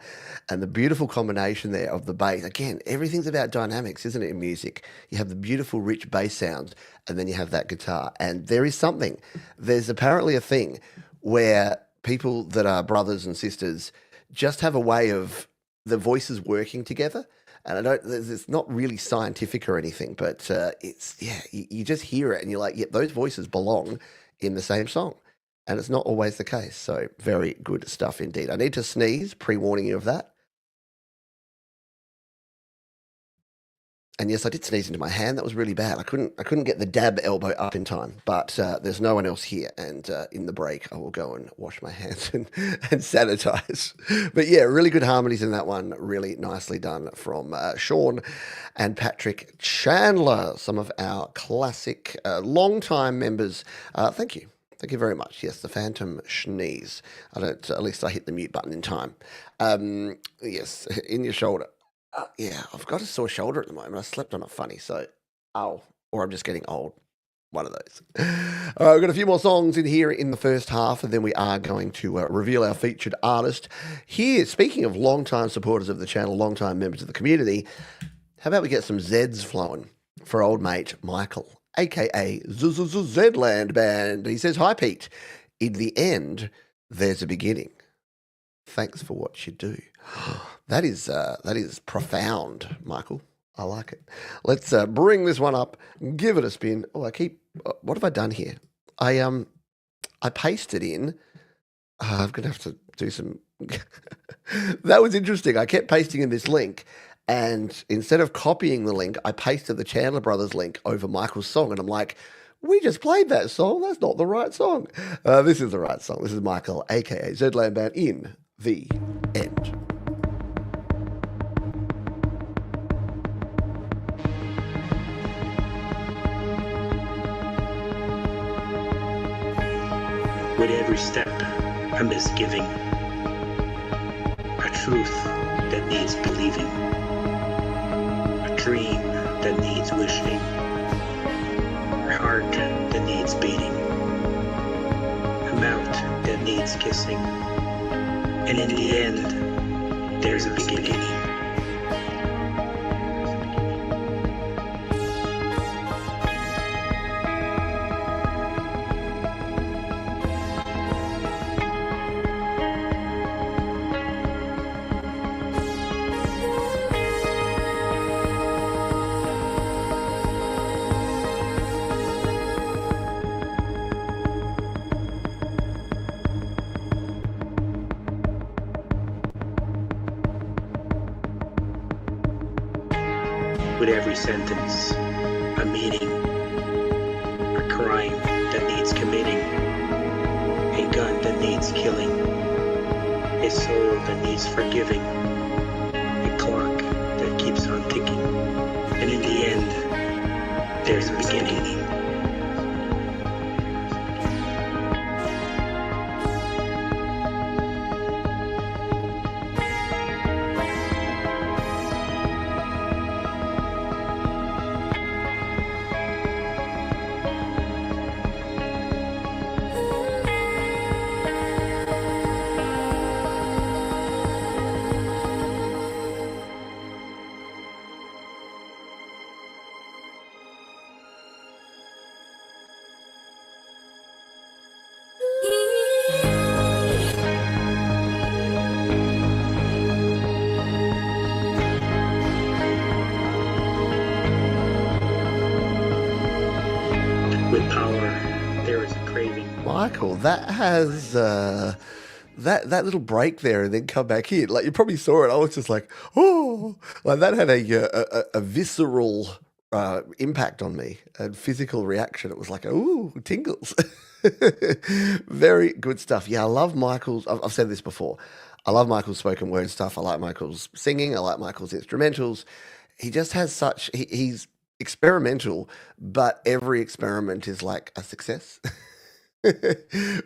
and the beautiful combination there of the bass. Again, everything's about dynamics, isn't it, in music? You have the beautiful, rich bass sounds, and then you have that guitar. And there's apparently a thing where people that are brothers and sisters just have a way of the voices working together. And it's not really scientific or anything, but you just hear it and you're like, yeah, those voices belong in the same song. And it's not always the case. So very good stuff indeed. I need to sneeze, pre-warning you of that. And yes, I did sneeze into my hand. That was really bad. I couldn't get the dab elbow up in time. But there's no one else here, and in the break, I will go and wash my hands and sanitize. But yeah, really good harmonies in that one. Really nicely done from Sean and Patrick Chandler, some of our classic long-time members. Thank you. Thank you very much. Yes, the Phantom Schneeze. At least I hit the mute button in time. Yes, in your shoulder. Yeah, I've got a sore shoulder at the moment. I slept on it funny, so, or I'm just getting old. One of those. All right, we've got a few more songs in here in the first half, and then we are going to reveal our featured artist. Here, speaking of long-time supporters of the channel, long-time members of the community, how about we get some Zeds flowing for old mate Michael aka Zland Band. He says, "Hi Pete. In the end, there's a beginning. Thanks for what you do." That is profound, Michael. I like it. Let's bring this one up. Give it a spin. Oh, what have I done here? I pasted in. I'm gonna have to do some. That was interesting. I kept pasting in this link, and instead of copying the link, I pasted the Chandler Brothers link over Michael's song, and I'm like, we just played that song. That's not the right song. This is the right song. This is Michael, aka Zland Band, in the end. With every step, a misgiving, a truth that needs believing, a dream that needs wishing, a heart that needs beating, a mouth that needs kissing, and in the end, there's a beginning. With every sentence, a meaning, a crime that needs committing, a gun that needs killing, a soul that needs forgiving, a clock that keeps on ticking, and in the end, there's a beginning. With power, there is a craving. Michael, that has that little break there and then come back in. Like, you probably saw it. I was just like, oh, like that had a visceral impact on me, a physical reaction. It was like, ooh, tingles. Very good stuff. Yeah, I love Michael's. I've said this before. I love Michael's spoken word stuff. I like Michael's singing. I like Michael's instrumentals. He just has such. He's experimental, but every experiment is like a success.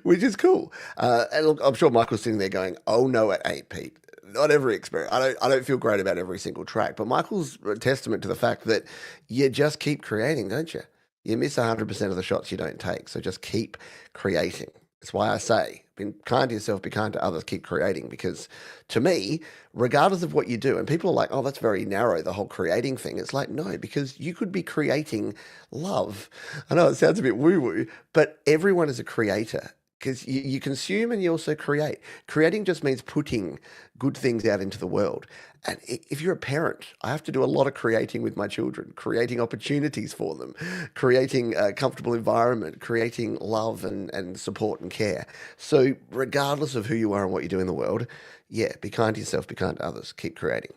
Which is cool. And look, I'm sure Michael's sitting there going, "Oh no, it ain't, Pete. Not every experiment. I don't feel great about every single track." But Michael's a testament to the fact that you just keep creating, don't you? You miss 100% of the shots you don't take. So just keep creating. That's why I say, be kind to yourself, be kind to others, keep creating. Because to me, regardless of what you do, and people are like, "Oh, that's very narrow, the whole creating thing." It's like, no, because you could be creating love. I know it sounds a bit woo-woo, but everyone is a creator. Because you consume and you also create. Creating just means putting good things out into the world. And if you're a parent, I have to do a lot of creating with my children, creating opportunities for them, creating a comfortable environment, creating love and support and care. So regardless of who you are and what you do in the world, yeah, be kind to yourself, be kind to others, keep creating.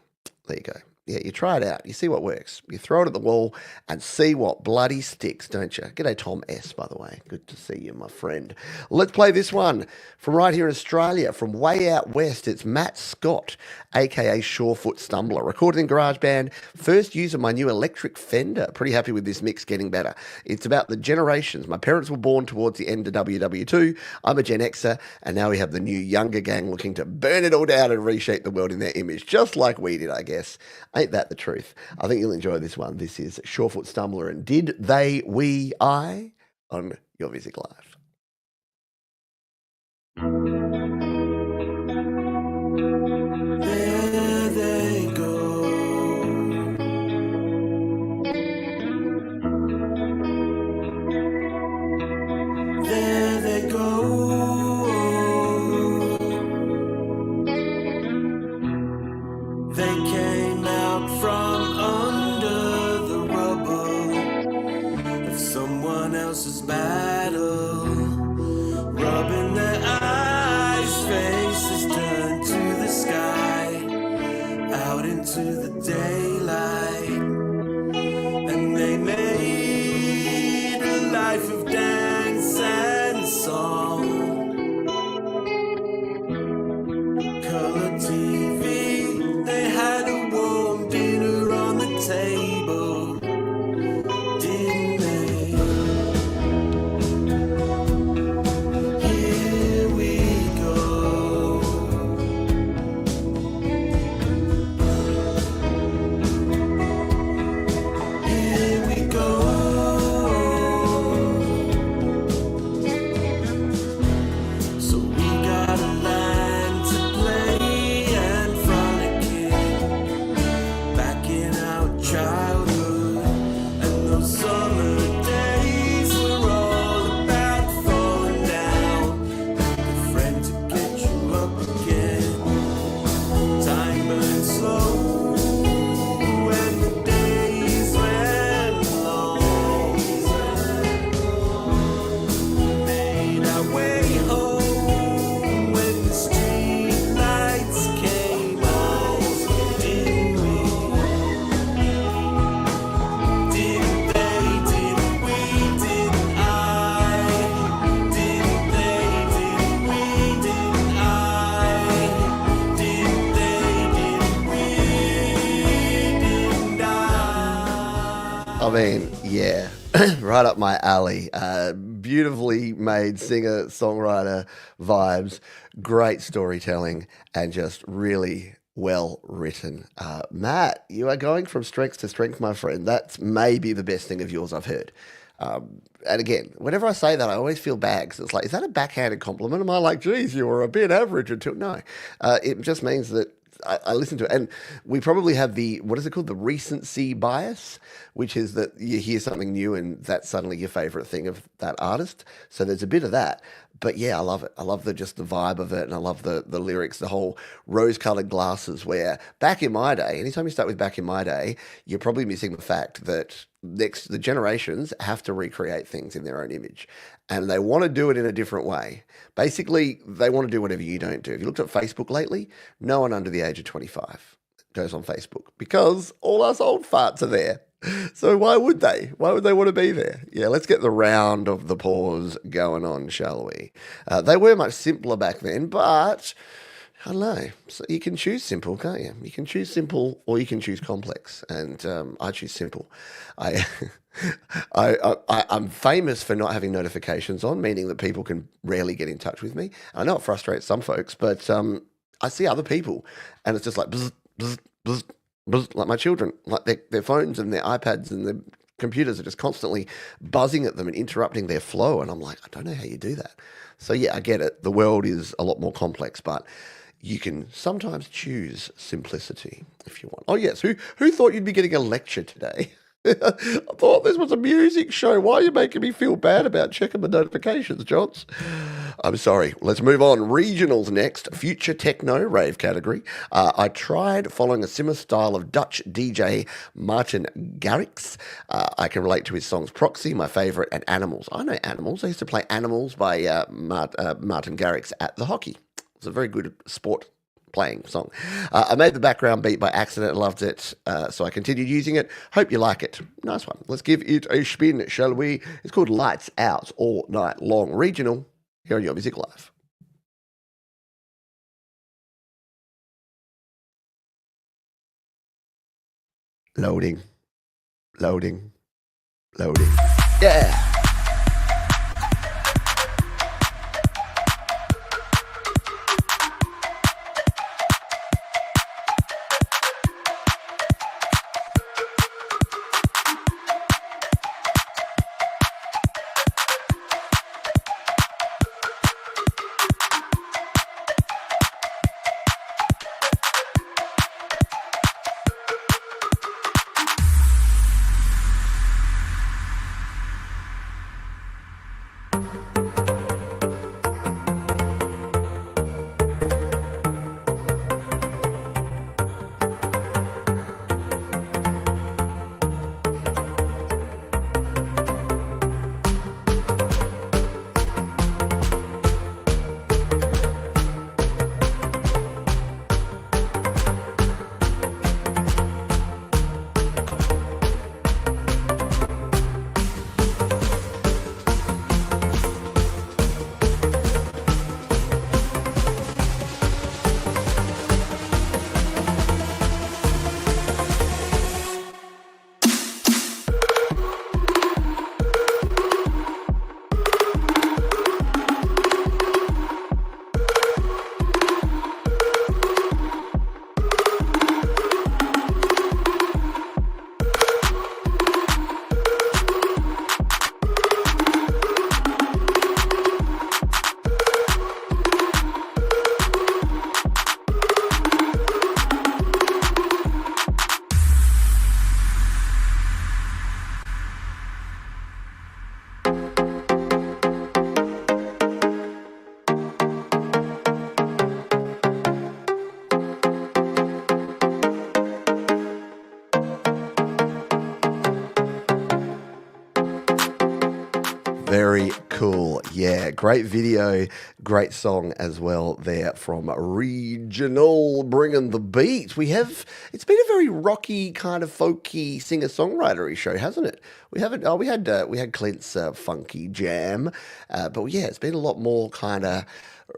There you go. Yeah, you try it out. You see what works. You throw it at the wall and see what bloody sticks, don't you? G'day, Tom S., by the way. Good to see you, my friend. Let's play this one from right here in Australia, from way out west. It's Matt Scott, a.k.a. Surefoot Stumbler. Recorded in GarageBand. First use of my new electric Fender. Pretty happy with this mix, getting better. It's about the generations. My parents were born towards the end of WW2. I'm a Gen Xer, and now we have the new younger gang looking to burn it all down and reshape the world in their image, just like we did, I guess. Ain't that the truth? I think you'll enjoy this one. This is Surefoot Stumbler and Did They, We, I on Your Music Live. There they go. mean, yeah, right up my alley. Beautifully made singer songwriter vibes, great storytelling, and just really well written. Matt, you are going from strength to strength, my friend. That's maybe the best thing of yours I've heard. And again, whenever I say that, I always feel bad 'cause it's like, is that a backhanded compliment? Am I like, geez, you were a bit average until no? It just means that I listen to it, and we probably have the what is it called, the recency bias, which is that you hear something new and that's suddenly your favorite thing of that artist. So there's a bit of that, but yeah, I love it. I love the vibe of it, and I love the lyrics, the whole rose-colored glasses. Where back in my day, anytime you start with back in my day, you're probably missing the fact that the generations have to recreate things in their own image, and they want to do it in a different way. Basically, they want to do whatever you don't do. If you looked at Facebook lately, no one under the age of 25 goes on Facebook because all us old farts are there. So why would they? Why would they want to be there? Yeah, let's get the round of the pause going on, shall we? They were much simpler back then, but I don't know. So you can choose simple, can't you? You can choose simple or you can choose complex, and I choose simple. I, I'm famous for not having notifications on, meaning that people can rarely get in touch with me. I know it frustrates some folks, but I see other people, and it's just like bzz, bzz, bzz, bzz, like my children, like their phones and their iPads and their computers are just constantly buzzing at them and interrupting their flow, and I'm like, I don't know how you do that. So yeah, I get it. The world is a lot more complex, but you can sometimes choose simplicity if you want. Oh yes, who thought you'd be getting a lecture today? I thought this was a music show. Why are you making me feel bad about checking the notifications, Johns? I'm sorry. Let's move on. Regionals next. Future techno rave category. I tried following a similar style of Dutch DJ Martin Garrix. I can relate to his songs Proxy, my favourite, and Animals. I know Animals. I used to play Animals by Martin Garrix at the hockey. It's a very good sport playing song. I made the background beat by accident and loved it, so I continued using it. Hope you like it. Nice one. Let's give it a spin, shall we? It's called Lights Out All Night Long. Regional here on Your Music Live. Loading. Loading. Loading. Yeah. Very cool. Yeah, great video, great song as well there from Regional, bringing the beat. It's been a very rocky, kind of folky singer-songwritery show, hasn't it? We had Clint's funky jam, but yeah, it's been a lot more kind of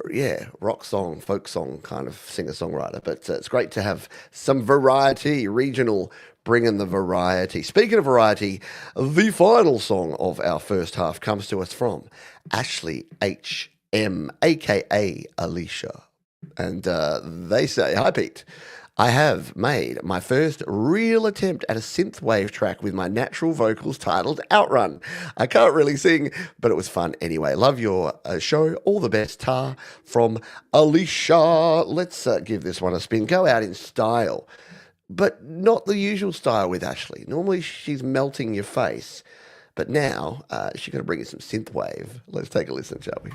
yeah, rock song, folk song kind of singer-songwriter. But it's great to have some variety, regional, bringing the variety. Speaking of variety, the final song of our first half comes to us from Ashley H.M., a.k.a. Alicia. And they say, "Hi, Pete. I have made my first real attempt at a synthwave track with my natural vocals titled Outrun. I can't really sing, but it was fun anyway. Love your show. All the best, Tar." From Alicia. Let's give this one a spin. Go out in style, but not the usual style with Ashley. Normally she's melting your face, but now she's going to bring you some synthwave. Let's take a listen, shall we?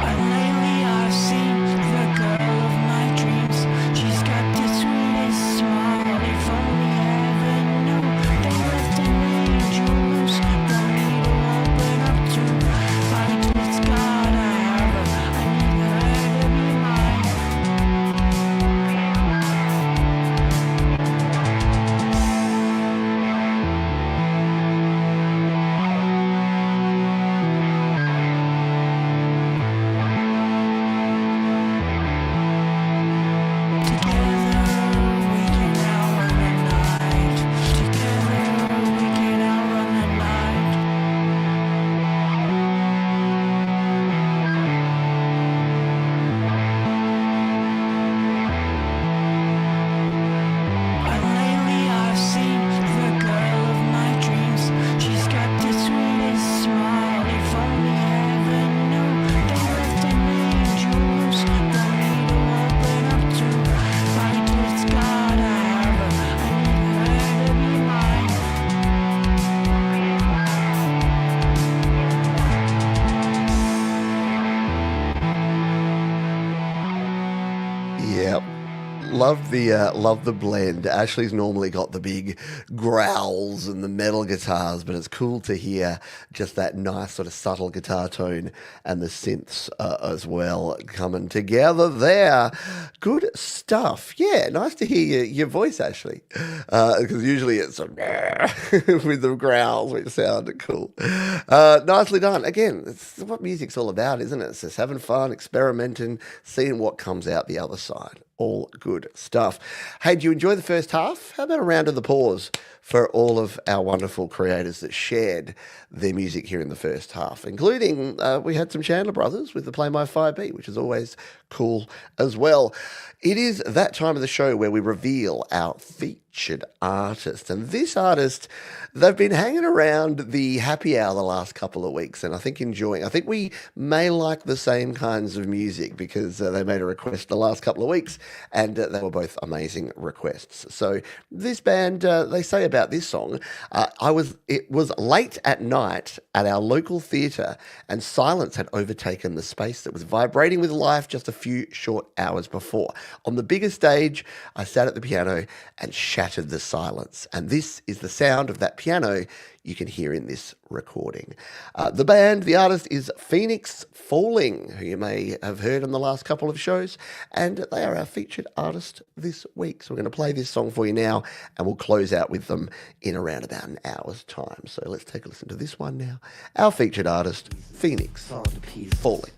Lately I've seen the girl of my dreams. She's got the sweetest smile. If only heaven knew they left an angel loose for me to open up to. Fight with God, I have her. I need her to be mine. Lately I've seen the girl of my dreams. She's got the sweetest smile. If only heaven knew they left an angel loose for me to open up to. Fight with God, I have her. I need her to be mine. Yep. Love the blend. Ashley's normally got the big growls and the metal guitars, but it's cool to hear just that nice sort of subtle guitar tone and the synths as well coming together there. Good stuff. Yeah, nice to hear your voice, Ashley, because usually it's sort of with the growls, which sound cool. Nicely done. Again, it's what music's all about, isn't it? It's just having fun, experimenting, seeing what comes out the other side. All good stuff. Hey, do you enjoy the first half? How about a round of applause for all of our wonderful creators that shared their music here in the first half, including we had some Chandler Brothers with the Play My Fire Beat, which is always cool as well. It is that time of the show where we reveal our featured artist. And this artist, they've been hanging around the happy hour the last couple of weeks and I think enjoying. I think we may like the same kinds of music because they made a request the last couple of weeks and they were both amazing requests. So this band, they say about this song, it was late at night at our local theatre and silence had overtaken the space that was vibrating with life just a few short hours before. On the bigger stage, I sat at the piano and shattered the silence. And this is the sound of that piano you can hear in this recording. The band, the artist is Phoenix Falling, who you may have heard on the last couple of shows, and they are our featured artist this week. So we're going to play this song for you now, and we'll close out with them in around about an hour's time. So let's take a listen to this one now. Our featured artist, Phoenix Falling.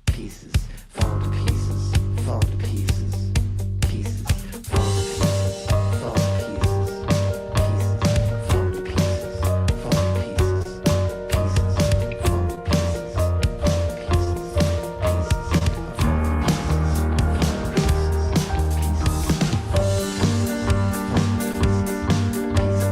Pieces, fall to pieces, fall to pieces, pieces, fall to pieces, fall to pieces, pieces, fall to pieces, fall to pieces, pieces, fall to pieces, fall to pieces,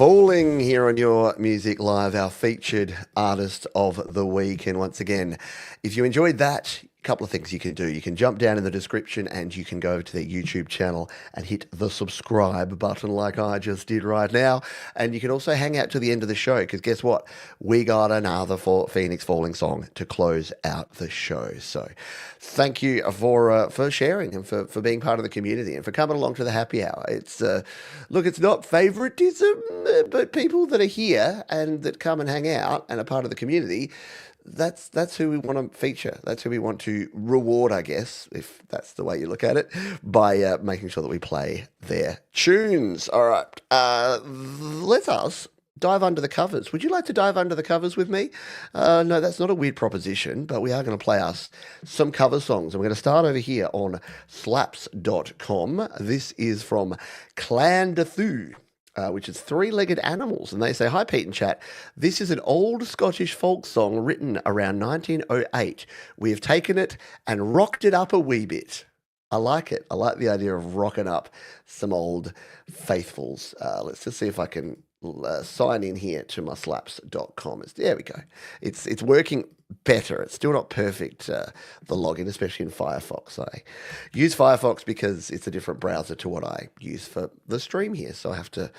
Falling here on Your Music Live, our featured artist of the week. And once again, if you enjoyed that, a couple of things you can do. You can jump down in the description and you can go to their YouTube channel and hit the subscribe button like I just did right now. And you can also hang out to the end of the show because guess what? We got another Phoenix Falling song to close out the show. So thank you for sharing and for being part of the community and for coming along to the happy hour. It's look, it's not favoritism, but people that are here and that come and hang out and are part of the community, that's who we want to feature. That's who we want to reward, I guess, if that's the way you look at it, by making sure that we play their tunes. All right, let us dive under the covers. Would you like to dive under the covers with me? No, that's not a weird proposition, but we are going to play us some cover songs. And we're going to start over here on slaps.com. This is from Clan de Thu, which is Three-Legged Animals. And they say, "Hi, Pete and chat. This is an old Scottish folk song written around 1908. We have taken it and rocked it up a wee bit." I like it. I like the idea of rocking up some old faithfuls. Let's just see if I can sign in here to my slaps.com. There we go. It's working better. It's still not perfect, the login, especially in Firefox. I use Firefox because it's a different browser to what I use for the stream here. So I have to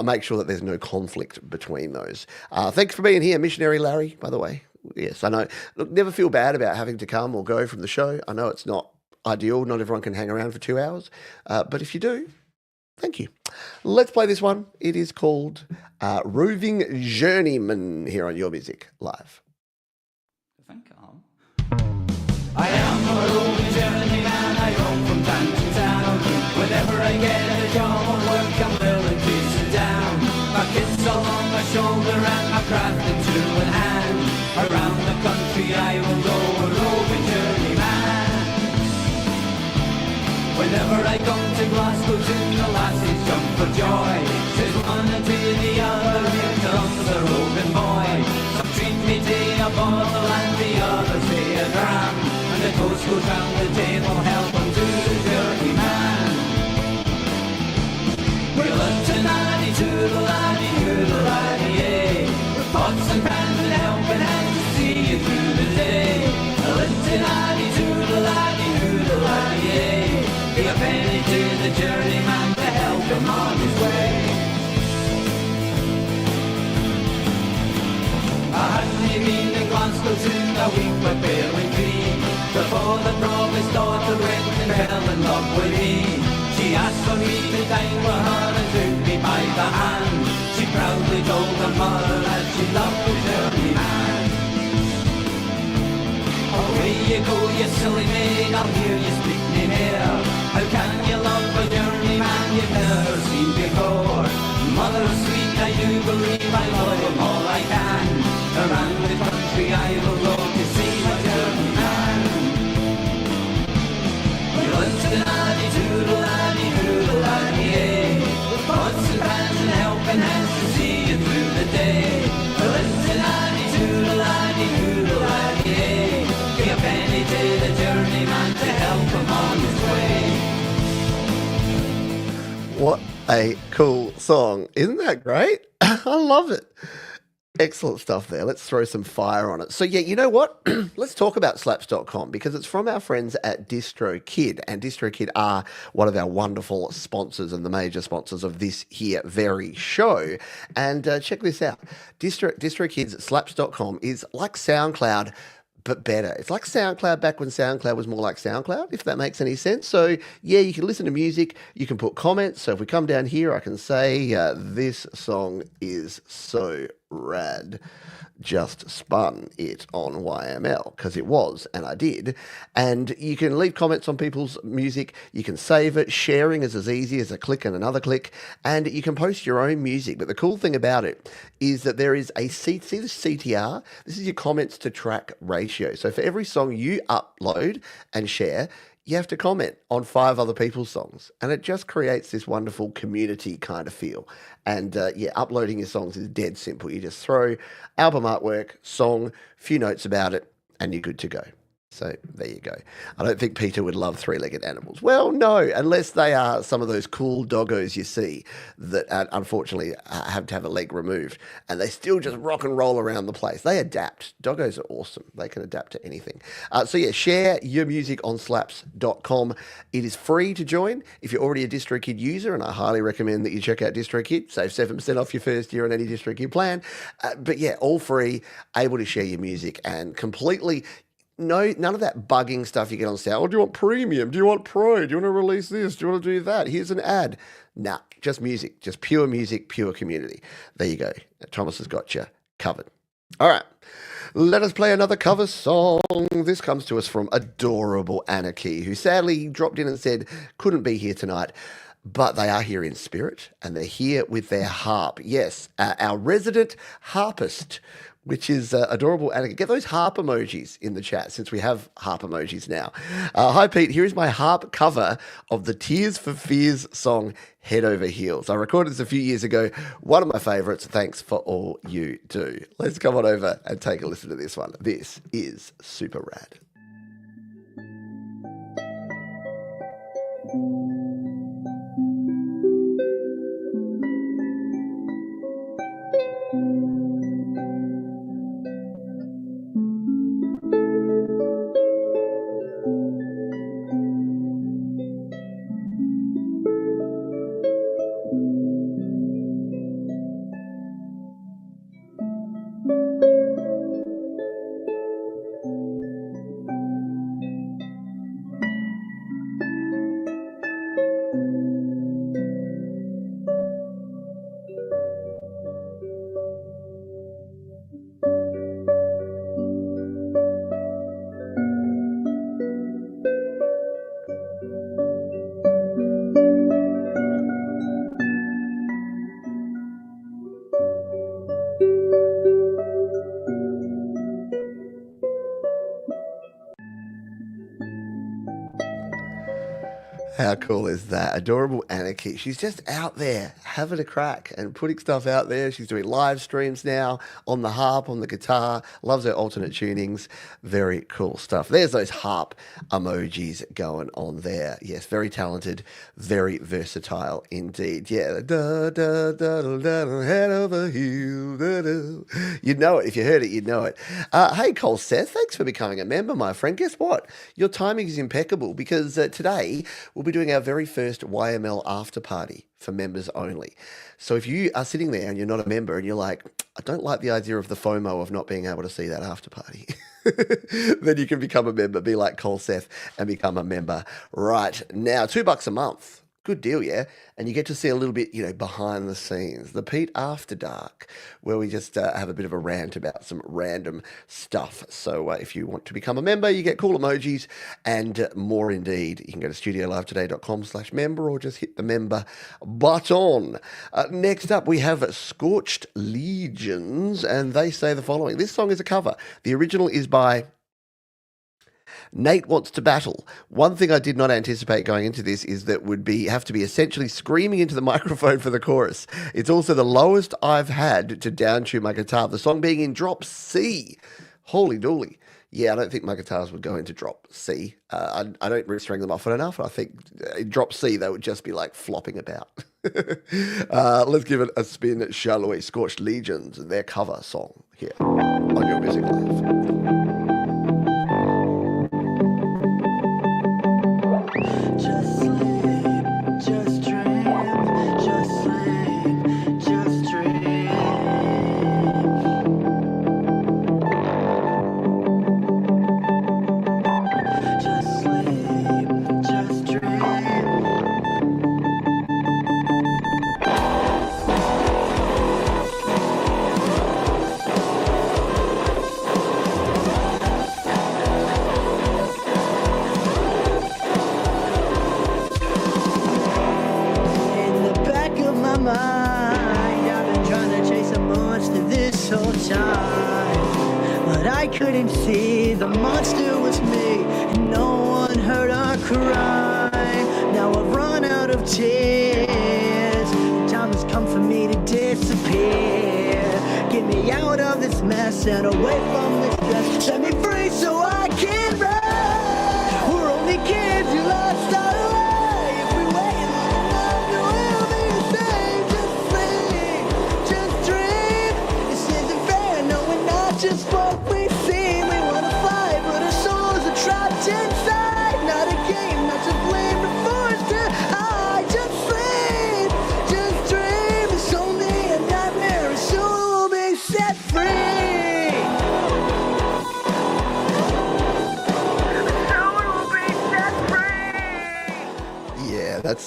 make sure that there's no conflict between those. Thanks for being here, Missionary Larry, by the way. Yes, I know. Look, never feel bad about having to come or go from the show. I know it's not ideal. Not everyone can hang around for 2 hours. But if you do, thank you. Let's play this one. It is called Roving Journeyman here on Your Music Live. I think I am a roving journeyman. I roam from town to town. Whenever I get a job or work, I'm willing to sit down. My kids all on my shoulder and my craft in two in hand. Around the country I will go, a roving journeyman. Whenever I come to Glasgow, to the lassies jump for joy. Says one and to the other, here comes a roving boy. Some treat me to a bottle and the others to a dram. And the toast goes round the table, help them to the journeyman. We're lunching laddie to the laddie, yay. With pots and pans and helping hands to see you through the day. Lunching laddie to the laddie, yay. Be a penny to the journeyman to help him on his way. I hadn't been to Glasgow soon a week but barely green before the promised daughter went and fell in love with me. She asked for me to dine with her and took me by the hand. She proudly told her mother that she loved the journeyman. Away you go, you silly maid, I'll hear you speak me near. How can you love a journeyman you've never seen before? Mother sweet, I do believe I love him all I can. Around the country I will go to see my journeyman. We lunch the laddie to the laddie, yay. With pots and pans and helping hands to see you through the day. We lunch the laddie to the laddie, yay. Give a penny to the journeyman to help him on his way. What a cool song. Isn't that great? I love it. Excellent stuff there. Let's throw some fire on it. So, yeah, you know what? Let's talk about slaps.com because it's from our friends at DistroKid. And DistroKid are one of our wonderful sponsors and the major sponsors of this here very show. And check this out. DistroKid's slaps.com is like SoundCloud, but better. It's like SoundCloud back when SoundCloud was more like SoundCloud, if that makes any sense. So, yeah, you can listen to music, you can put comments. So if we come down here, I can say, this song is so rad. Just spun it on YML because it was, and I did. And you can leave comments on people's music. You can save it. Sharing is as easy as a click and another click. And you can post your own music. But the cool thing about it is that there is a see the CTR? This is your comments to track ratio. So for every song you upload and share, you have to comment on 5 other people's songs. And it just creates this wonderful community kind of feel. And yeah, uploading your songs is dead simple. You just throw album artwork, song, few notes about it, and you're good to go. So there you go. I don't think Peter would love three-legged animals. Well, no, unless they are some of those cool doggos you see that unfortunately have to have a leg removed and they still just rock and roll around the place. They adapt. Doggos are awesome. They can adapt to anything. So yeah, share your music on slaps.com. It is free to join if you're already a DistroKid user, and I highly recommend that you check out DistroKid. Save 7% off your first year on any DistroKid plan. But yeah, all free, able to share your music and completely... No, none of that bugging stuff you get on sale. Oh, do you want premium? Do you want pro? Do you want to release this? Do you want to do that? Here's an ad. Nah, just music. Just pure music, pure community. There you go. Thomas has got you covered. All right. Let us play another cover song. This comes to us from adorable Anarchy, who sadly dropped in and said couldn't be here tonight. But they are here in spirit, and they're here with their harp. Yes, our resident harpist, which is adorable. And get those harp emojis in the chat, since we have harp emojis now. Hi, Pete. Here is my harp cover of the Tears for Fears song, Head Over Heels. I recorded this a few years ago. One of my favorites. Thanks for all you do. Let's come on over and take a listen to this one. This is super rad. How cool is that? Adorable Anarchy. She's just out there having a crack and putting stuff out there. She's doing live streams now on the harp, on the guitar. Loves her alternate tunings. Very cool stuff. There's those harp emojis going on there. Yes, very talented, very versatile indeed. Yeah. Da, da, da, da, da, head over heel. Da, da. You'd know it. If you heard it, you'd know it. Hey, Cole Seth, thanks for becoming a member, my friend. Guess what? Your timing is impeccable because today we'll be doing our very first YML after party for members only. So if you are sitting there and you're not a member and you're like, I don't like the idea of the FOMO of not being able to see that after party, then you can become a member, be like Cole Seth and become a member right now. $2 a month. Good deal, yeah? And you get to see a little bit, behind the scenes. The Pete After Dark, where we just have a bit of a rant about some random stuff. So if you want to become a member, you get cool emojis and more indeed. You can go to studiolivetoday.com/member or just hit the member button. Next up, we have Scorched Legions, and they say the following. This song is a cover. The original is by Nate Wants to Battle. One thing I did not anticipate going into this is that would have to be essentially screaming into the microphone for the chorus. It's also the lowest I've had to downtune my guitar. The song being in drop C. Holy dooly. Yeah, I don't think my guitars would go into drop C. I don't really string them often enough. I think in drop C, they would just be like flopping about. Let's give it a spin, shall we? Scorched Legions, their cover song here on Your Music Live. Just sleep, just dream, just sleep, just dream. Just sleep, just dream. In the back of my mind, I've been trying to chase a monster this whole time, but I couldn't see the monster was me, and no one heard our cry. Now I've run out of tears. The time has come for me to disappear. Getting me out of this mess and away from this stress. Set me free so I can run. We're only kids, you lost our way. If we wait long enough, we will be the same. Just sleep, just dream. This isn't fair, no, we're not just what we seem. We wanna fly, but our souls are trapped inside. Not a game, not to blame, but forced to hide. Just sleep, just dream. It's only a nightmare, and soon we'll be set free. Yeah, that's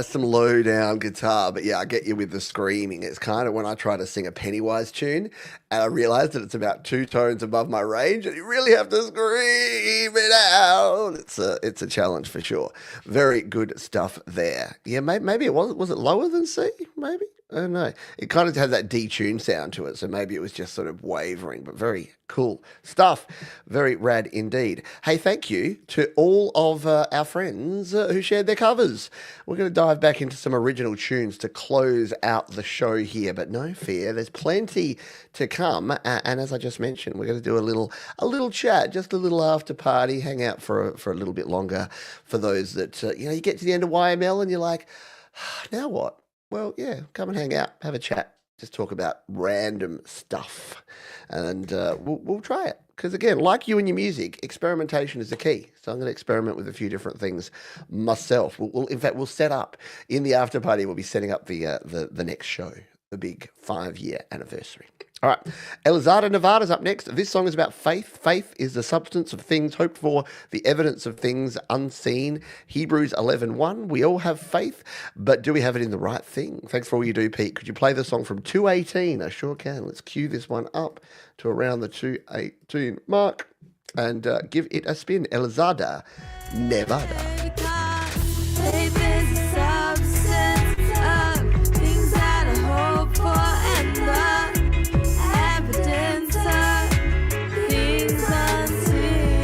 some low down guitar, but yeah, I get you with the screaming. It's kind of when I try to sing a Pennywise tune, and I realize that it's about 2 tones above my range, and you really have to scream it out. It's a challenge for sure. Very good stuff there. Yeah, maybe it was it lower than C? Maybe. I don't know. It kind of had that detuned sound to it, so maybe it was just sort of wavering, but very cool stuff. Very rad indeed. Hey, thank you to all of our friends who shared their covers. We're going to dive back into some original tunes to close out the show here, but no fear, there's plenty to come. And as I just mentioned, we're going to do a little chat, just a little after party, hang out for a little bit longer for those that, you get to the end of YML and you're like, now what? Well, yeah, come and hang out, have a chat, just talk about random stuff, and we'll try it. Because again, like you and your music, experimentation is the key. So I'm going to experiment with a few different things myself. In fact, we'll set up in the after party. We'll be setting up the next show, the big 5-year anniversary. All right, Elizada Nevada's up next. This song is about faith. Faith is the substance of things hoped for, the evidence of things unseen. Hebrews 11:1. We all have faith, but do we have it in the right thing? Thanks for all you do, Pete. Could you play the song from 2:18? I sure can. Let's cue this one up to around the 2:18 mark and give it a spin. Elizada Nevada. Faith is a substance of things that I hope for and the evidence of things unseen.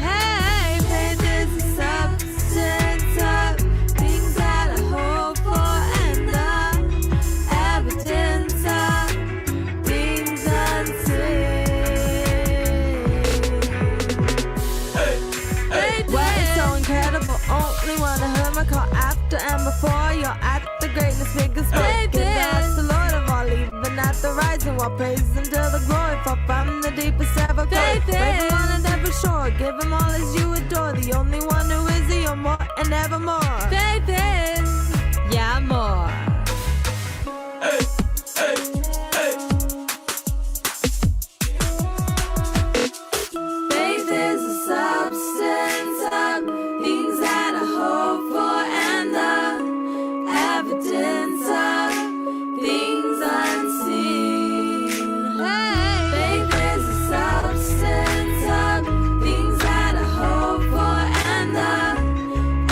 Hey, faith is a substance of things that I hope for and the evidence of things unseen. Why it's so incredible, only wanna hear my call after and before you're at the greatness, biggest work. Give thanks to Lord of all, even at the rising, while praising till the glory fall from the deepest ever. Wave him on and ever shore, give him all as you adore, the only one who is the or more and evermore. Faith is, yeah, more. Faith is a substance of things that I hope for and the evidence of things unseen. Hey, faith is a substance of things that I hope for and the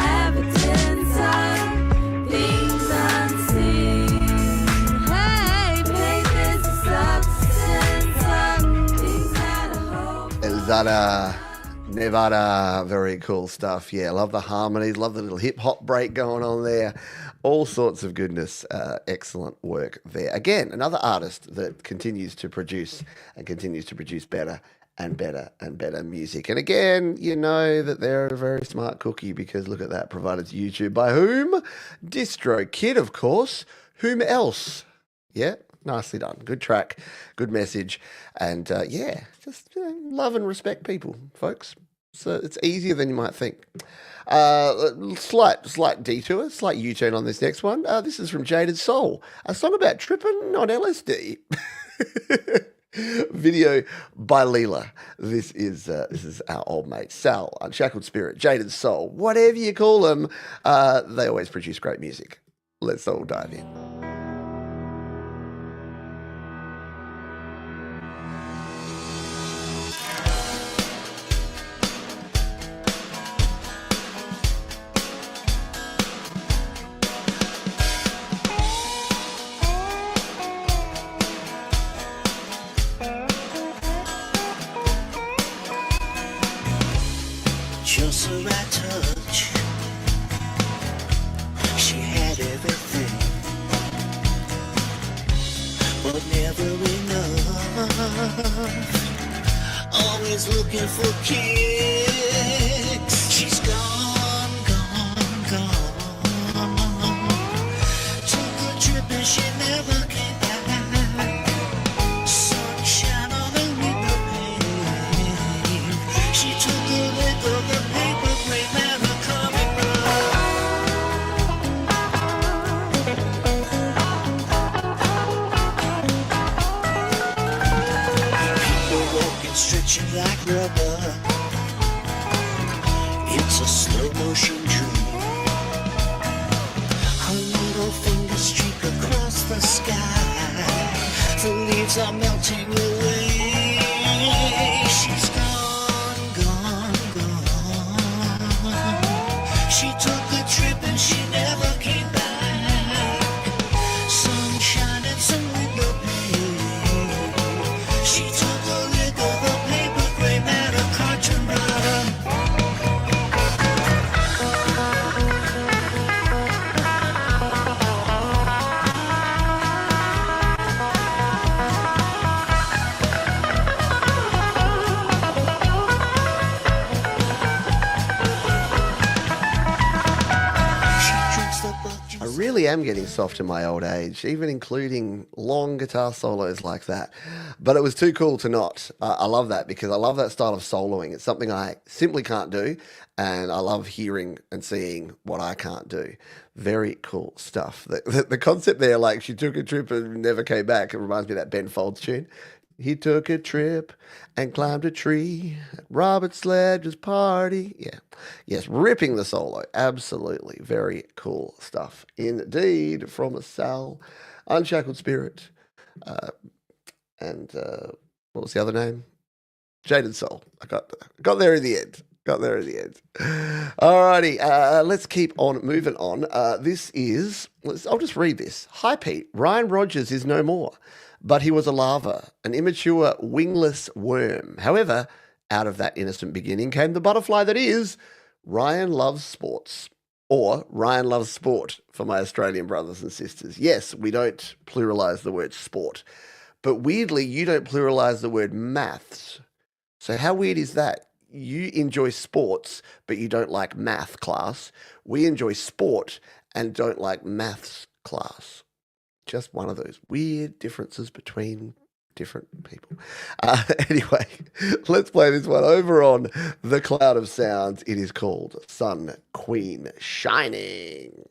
evidence of things unseen. Hey, faith is a substance of things that I hope for. Elizada Nevada, very cool stuff. Yeah, love the harmonies, love the little hip hop break going on there. All sorts of goodness. Excellent work there. Again, another artist that continues to produce and continues to produce better and better and better music. And again, you know that they're a very smart cookie because look at that, provided to YouTube by whom? Distro Kid, of course. Whom else? Yeah, nicely done. Good track, good message. And yeah, just love and respect people, folks. So it's easier than you might think. Slight detour, slight U-turn on this next one. This is from Jaded Soul, a song about tripping on LSD. Video by Leela. This is our old mate Sal, Unshackled Spirit, Jaded Soul, whatever you call them. They always produce great music. Let's all dive in. Just the right touch. She had everything. always looking for kicks. She's gone, gone, gone. Took a trip and she never came back. Sunshine on the window pane. She took a lick of the paper plane, never coming back. People walking, stretching like rubber. It's a slow motion dream. Her little fingers streak across the sky. The leaves are melting away. She's gone, gone, gone. She took a trip and she never came back. Sunshine and some window pane. She took a lick of a paper frame and a cartoon bottom. I really am getting soft in my old age, even including long guitar solos like that. But it was too cool to not. I love that because I love that style of soloing. It's something I simply can't do, and I love hearing and seeing what I can't do. Very cool stuff. The concept there, like she took a trip and never came back, it reminds me of that Ben Folds tune. He took a trip and climbed a tree. Robert Sledge's party. Yeah. Yes, ripping the solo. Absolutely. Very cool stuff. Indeed. From a Sal. Unshackled Spirit. And what was the other name? Jaded Soul. I got there in the end. Alrighty. Let's keep on moving on. I'll just read this. Hi, Pete. Ryan Rogers is no more. But he was a larva, an immature wingless worm. However, out of that innocent beginning came the butterfly that is Ryan Loves Sports, or Ryan Loves Sport for my Australian brothers and sisters. Yes, we don't pluralize the word sport, but weirdly, you don't pluralize the word maths. So how weird is that? You enjoy sports, but you don't like math class. We enjoy sport and don't like maths class. Just one of those weird differences between different people. Anyway, let's play this one over on The Cloud of Sounds. It is called Sun Queen Shining.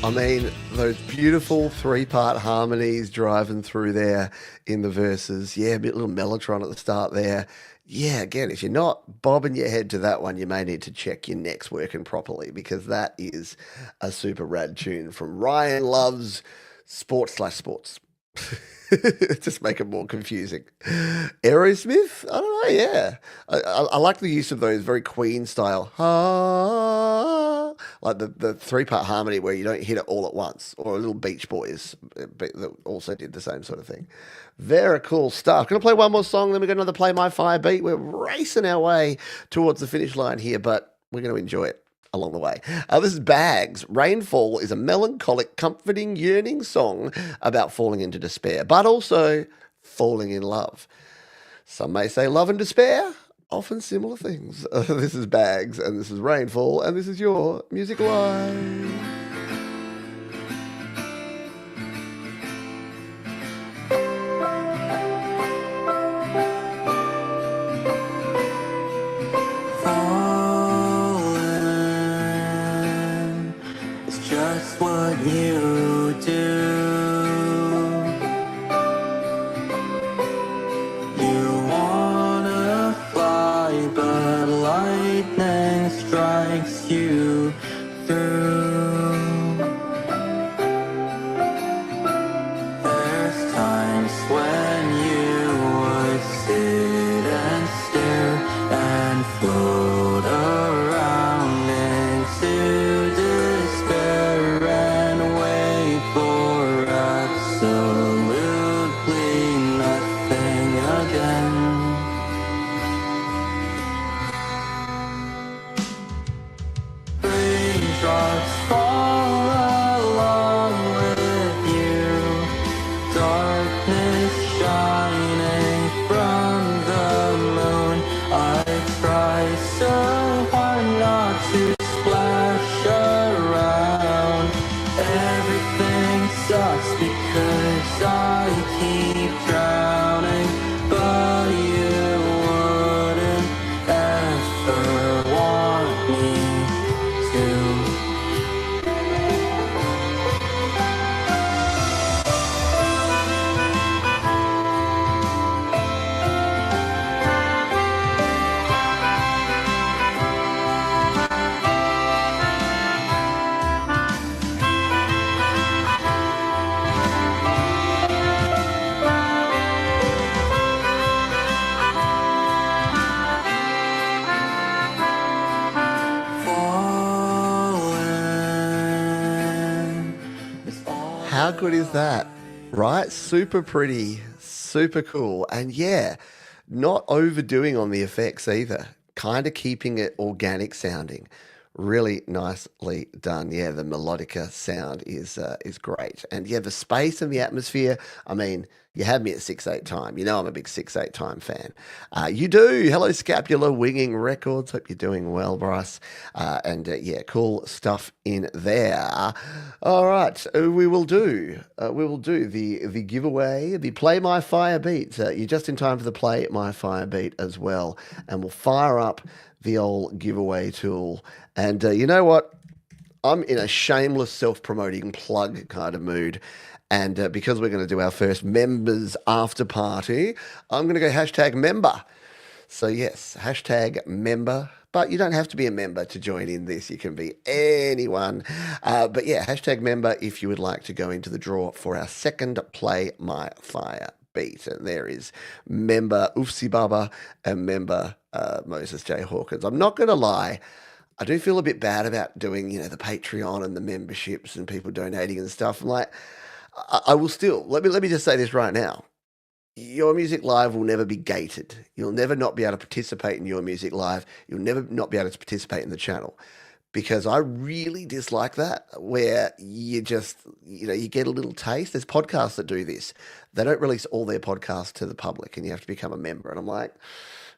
I mean, those beautiful three-part harmonies driving through there in the verses. Yeah, a bit little mellotron at the start there. Yeah, again, if you're not bobbing your head to that one, you may need to check your neck's working properly because that is a super rad tune from Ryan Loves Sports. Just make it more confusing. Aerosmith? I don't know, yeah. I like the use of those very Queen style. Like the three-part harmony where you don't hit it all at once, or a little Beach Boys that also did the same sort of thing. Very cool stuff. Gonna play one more song, then we're gonna play My Fire Beat. We're racing our way towards the finish line here, but we're gonna enjoy it along the way. This is Bags. Rainfall is a melancholic, comforting, yearning song about falling into despair, but also falling in love. Some may say love and despair, often similar things. This is Bags, and this is Rainfall, and this is your Music Live. Just what you do. You wanna fly, but lightning strikes you through. There's times when you would sit and stare and float around into despair and wait for absolutely nothing again. Raindrops fall along with you, darkness shining from the moon. I try so hard not to splash around. Everything sucks because I keep drowning, but you wouldn't ever want me to. How good is that? Right? Super pretty, super cool. And yeah, not overdoing on the effects either. Kind of keeping it organic sounding. Really nicely done. Yeah, the melodica sound is great. And yeah, the space and the atmosphere. I mean, you had me at 6/8 time. You know I'm a big 6/8 time fan. You do. Hello, Scapula Winging Records. Hope you're doing well, Bryce. Yeah, cool stuff in there. All right, we will do the giveaway, the Play My Fire Beat. You're just in time for the Play My Fire Beat as well, and we'll fire up the old giveaway tool. And you know what? I'm in a shameless self-promoting plug kind of mood. And because we're going to do our first members after party, I'm going to go hashtag member. So yes, hashtag member. But you don't have to be a member to join in this. You can be anyone. But yeah, hashtag member if you would like to go into the draw for our second Play My Fire Beat. And there is member C Barber and member Moses J. Hawkins. I'm not going to lie. I do feel a bit bad about doing, the Patreon and the memberships and people donating and stuff. I'm like, I will still, let me just say this right now. Your Music Live will never be gated. You'll never not be able to participate in Your Music Live. You'll never not be able to participate in the channel. Because I really dislike that, where you just, you get a little taste. There's podcasts that do this. They don't release all their podcasts to the public and you have to become a member. And I'm like,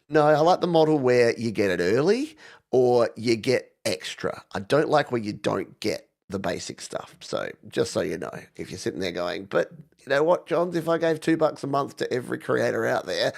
no, I like the model where you get it early or you get extra. I don't like where you don't get the basic stuff. So just so you know, if you're sitting there going, but you know what, Johns, if I gave $2 a month to every creator out there,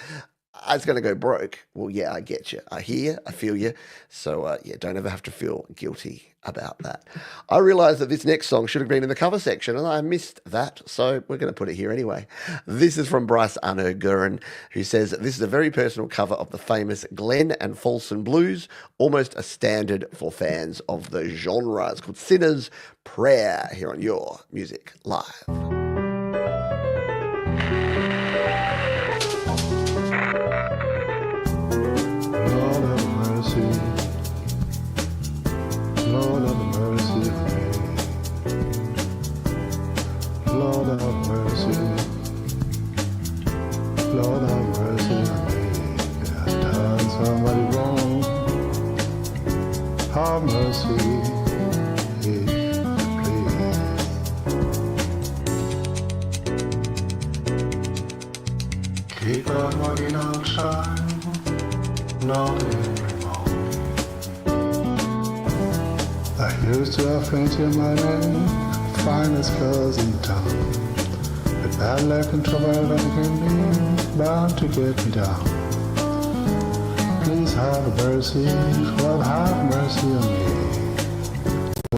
I was going to go broke. Well, yeah, I get you. I hear you. I feel you. So, yeah, don't ever have to feel guilty about that. I realised that this next song should have been in the cover section, and I missed that, so we're going to put it here anyway. This is from Bryce Arno Gurin, who says, this is a very personal cover of the famous Glenn and Folsom Blues, almost a standard for fans of the genre. It's called Sinner's Prayer, here on Your Music Live. Lord have mercy on me. I've done somebody wrong. Have mercy, if you please. Keep on walking on shine, not every morning. I used to have plenty of money, finest girls in town. But bad luck and trouble that can be bound to get me down. Please have mercy, Lord have mercy on me.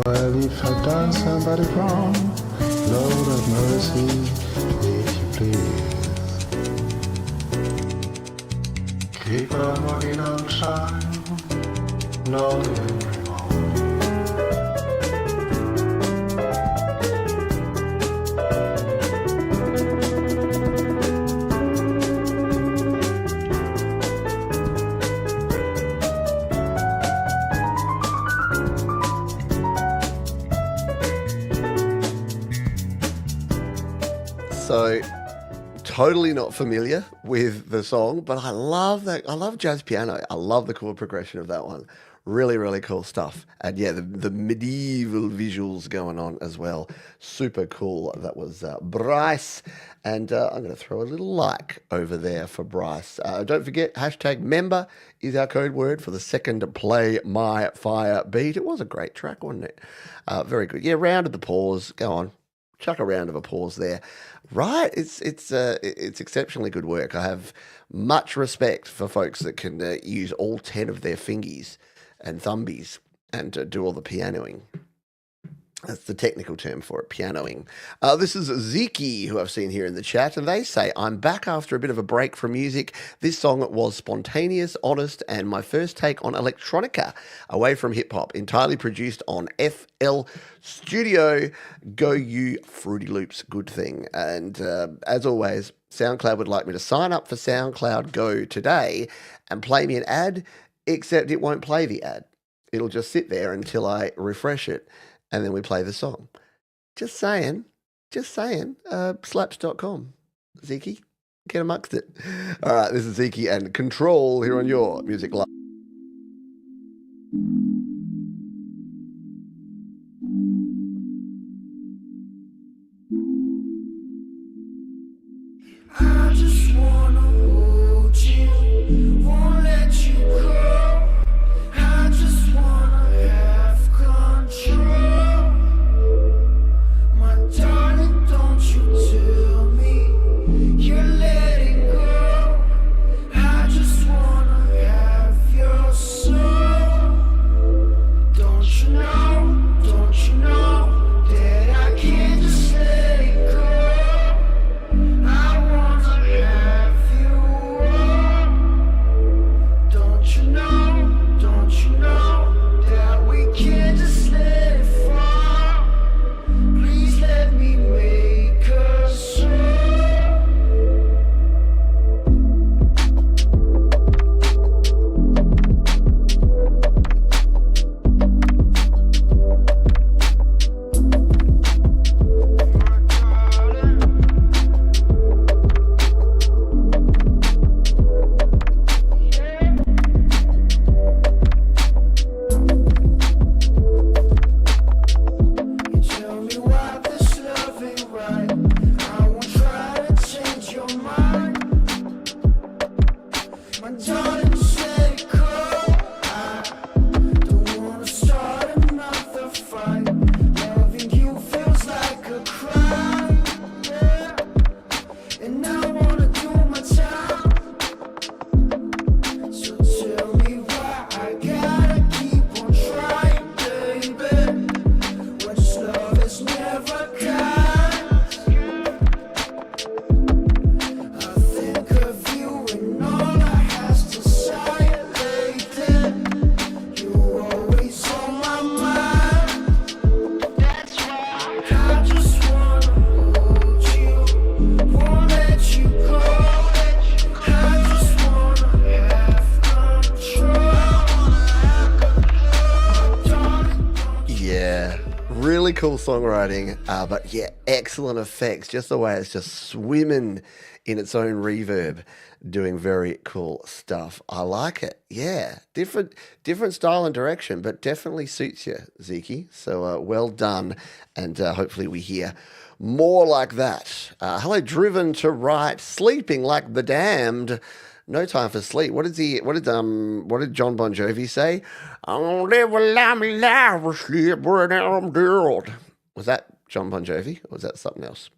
Well, if I've done somebody wrong, Lord have mercy, if you please. Keep on walking on shine, not every morning. So, totally not familiar with the song, but I love that. I love jazz piano. I love the chord progression of that one. Really, really cool stuff. And yeah, the medieval visuals going on as well. Super cool. That was Bryce. And I'm going to throw a little like over there for Bryce. Don't forget, hashtag member is our code word for the second Play My Fire beat. It was a great track, wasn't it? Very good. Yeah, round of the pause. Go on. Chuck a round of applause there. Right, it's exceptionally good work. I have much respect for folks that can use all 10 of their fingies and thumbies and do all the pianoing. That's the technical term for it, pianoing. This is Ziki, who I've seen here in the chat, and they say, I'm back after a bit of a break from music. This song was spontaneous, honest, and my first take on electronica, away from hip-hop, entirely produced on FL Studio. Go you Fruity Loops, good thing. And as always, SoundCloud would like me to sign up for SoundCloud Go today and play me an ad, except it won't play the ad. It'll just sit there until I refresh it. And then we play the song. Just saying. Slaps.com. Ziki, get amongst it. All right, this is Ziki and Control here on your Music Live. I just wanna hold you, won't let you go. I just wanna have control. My darling, don't you tell me you're letting go. I just wanna have your soul. Don't you know that I can't just let it go. I wanna have you all. Don't you know that we can't just let it fall. Please let me make a song. You tell me why this love ain't right. I won't try to change your mind. My darling, just let it go. I don't wanna start another fight. Loving you feels like a crime, yeah. And I wanna do my time. So tell me why I gotta keep on trying, baby. When this love is never kind. I think of you and all I has desire lately. You're always on my mind. That's why I just wanna hold you, won't let you go. I just wanna have control. Yeah, really cool songwriting, but yeah, excellent effects. Just the way it's just swimming in its own reverb, doing very cool stuff. I like it. Yeah, different style and direction, but definitely suits you, Zeke. So well done, and hopefully we hear more like that. Hello, Driven to Right, Sleeping Like the Damned. No time for sleep. What did John Bon Jovi say? I'll never lie me life sleep when I'm dead. Was that John Bon Jovi or was that something else?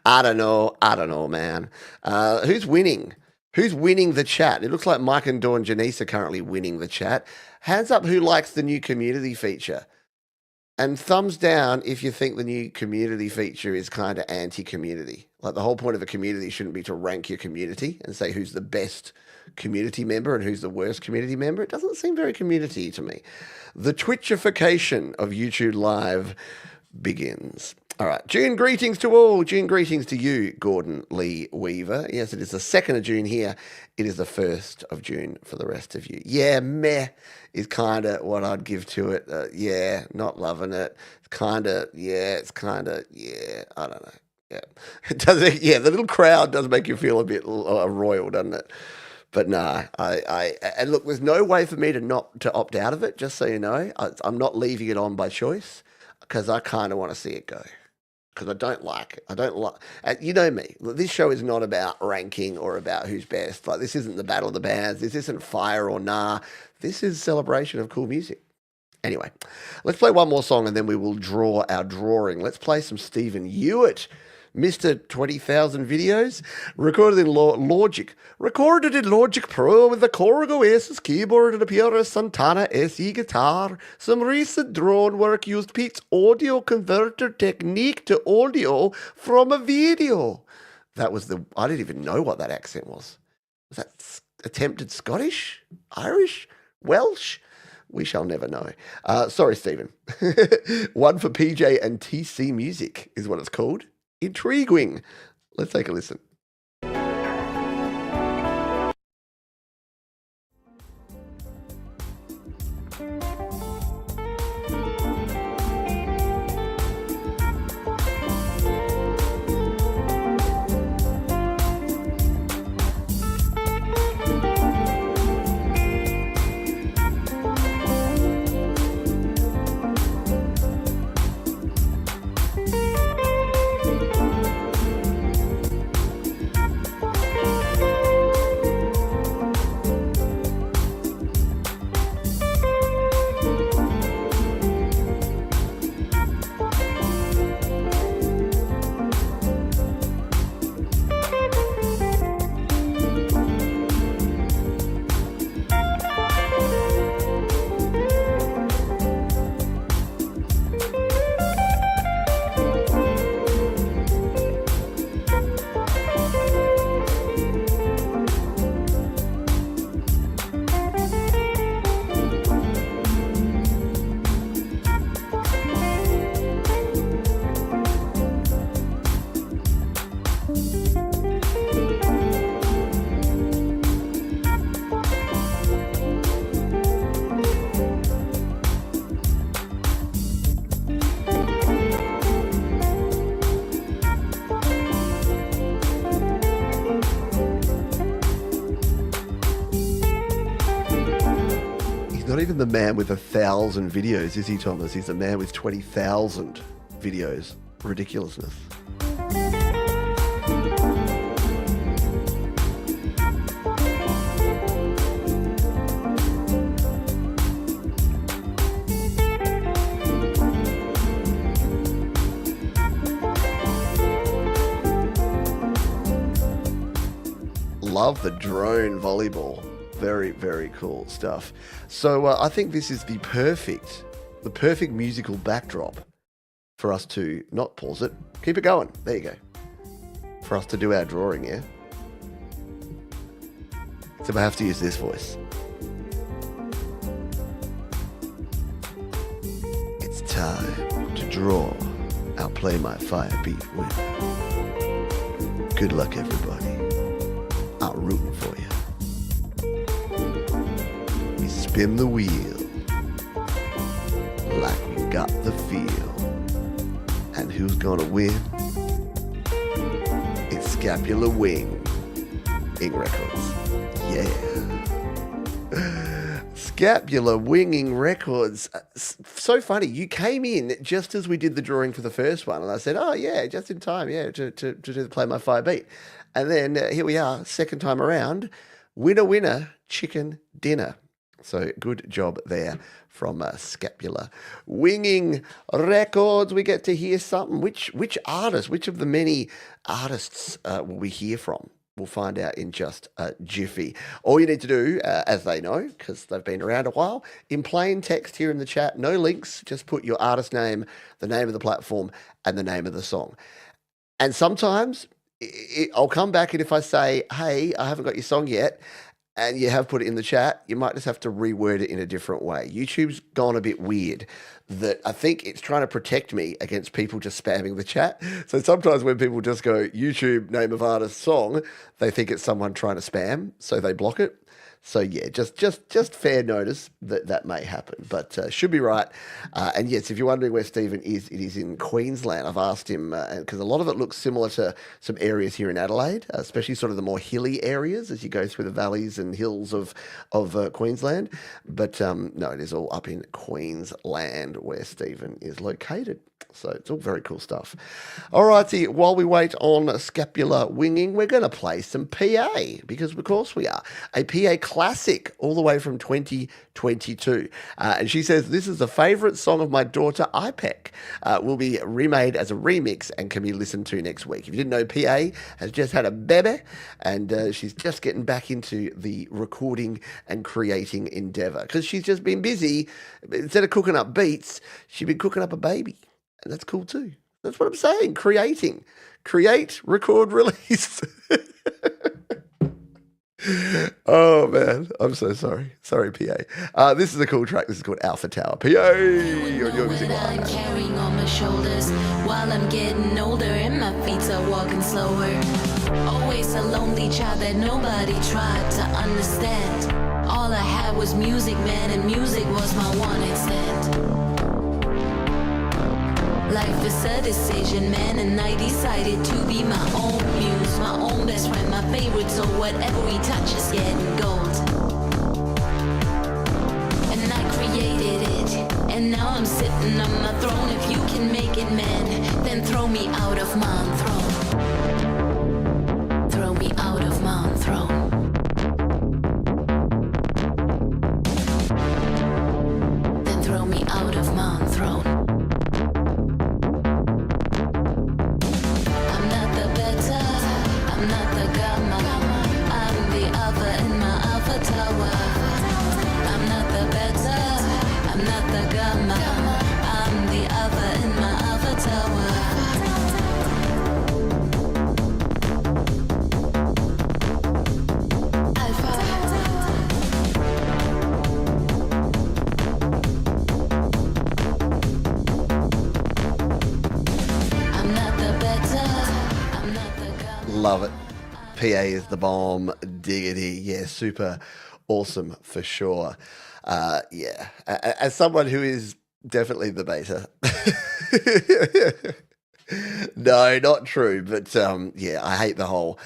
I don't know, man. Who's winning? Who's winning the chat? It looks like Mike and Dawn Janice are currently winning the chat. Hands up who likes the new community feature. And thumbs down if you think the new community feature is kind of anti-community. Like the whole point of a community shouldn't be to rank your community and say who's the best community member and who's the worst community member. It doesn't seem very community to me. The Twitchification of YouTube Live begins. All right. June greetings to all. June greetings to you, Gordon Lee Weaver. Yes, it is the 2nd of June here. It is the 1st of June for the rest of you. Yeah, meh is kind of what I'd give to it. Yeah, not loving it. It's kind of, yeah, I don't know. Yeah. It does. Yeah, the little crowd does make you feel a bit royal, doesn't it? But no, and look, there's no way for me to opt out of it, just so you know. I'm not leaving it on by choice because I kind of want to see it go. Because I don't like it. You know me. This show is not about ranking or about who's best. Like, this isn't the Battle of the Bands. This isn't Fire or Nah. This is celebration of cool music. Anyway, let's play one more song and then we will draw our drawing. Let's play some Stephen Hewitt. Mr. 20,000 videos, recorded in Logic Pro with the Korg Oasis keyboard and a PRS Santana SE guitar. Some recent drone work used Pete's audio converter technique to audio from a video. That was I didn't even know what that accent was. Was that attempted Scottish? Irish? Welsh? We shall never know. Sorry, Stephen. One for PJ and TC Music is what it's called. Intriguing. Let's take a listen. Not even the man with 1,000 videos, is he, Thomas? He's the man with 20,000 videos. Ridiculousness. Love the drone volleyball. Very, very cool stuff. So I think this is the perfect musical backdrop for us to not pause it. Keep it going. There you go. For us to do our drawing, yeah? So I have to use this voice. It's time to draw our Play My Fire Beat winner. Good luck, everybody. I'm rooting for you. We spin the wheel like we got the feel. And who's gonna win? Scapular Wing Ing Records. Yeah. Scapular Winging Records. So funny. You came in just as we did the drawing for the first one, and I said, "Oh yeah, just in time, yeah, to play my fire beat." And then here we are, second time around. Winner, winner, chicken dinner. So good job there from Scapular Winging Records. We get to hear something. Which artist? Which of the many artists will we hear from? We'll find out in just a jiffy. All you need to do, as they know, because they've been around a while, in plain text here in the chat, no links, just put your artist name, the name of the platform, and the name of the song. And sometimes I'll come back, and if I say, hey, I haven't got your song yet, and you have put it in the chat, you might just have to reword it in a different way. YouTube's gone a bit weird, that I think it's trying to protect me against people just spamming the chat. So sometimes when people just go YouTube, name of artist, song, they think it's someone trying to spam, so they block it. So yeah, just fair notice that may happen, but should be right. And yes, if you're wondering where Stephen is, it is in Queensland. I've asked him because a lot of it looks similar to some areas here in Adelaide, especially sort of the more hilly areas as you go through the valleys and hills of Queensland. But no, it is all up in Queensland where Stephen is located. So it's all very cool stuff. All righty, while we wait on Scapular Winging, we're going to play some PA, because of course we are. A PA classic all the way from 2022. And she says, this is a favourite song of my daughter, IPEC. Will be remade as a remix and can be listened to next week. If you didn't know, PA has just had a baby, and she's just getting back into the recording and creating endeavour, because she's just been busy. Instead of cooking up beats, she's been cooking up a baby. And that's cool too. That's what I'm saying. Creating. Create, record, release. Oh, man. I'm so sorry. Sorry, PA. This is a cool track. This is called Alpha Tower. PA on your music I'm live. carrying on my shoulders while I'm getting older and my feet are walking slower. Always a lonely child that nobody tried to understand. All I had was music, man, and music was my one extent. Life is a decision, man, and I decided to be my own muse, my own best friend, my favorite, so whatever we touch is getting gold. And I created it, and now I'm sitting on my throne. If you can make it, man, then throw me out of my throne. Throw me out of my throne. Then throw me out of my throne. Love it. PA is the bomb. Diggity. Yeah, super awesome for sure. Yeah. As someone who is definitely the beta. No, not true. But yeah, I hate the whole.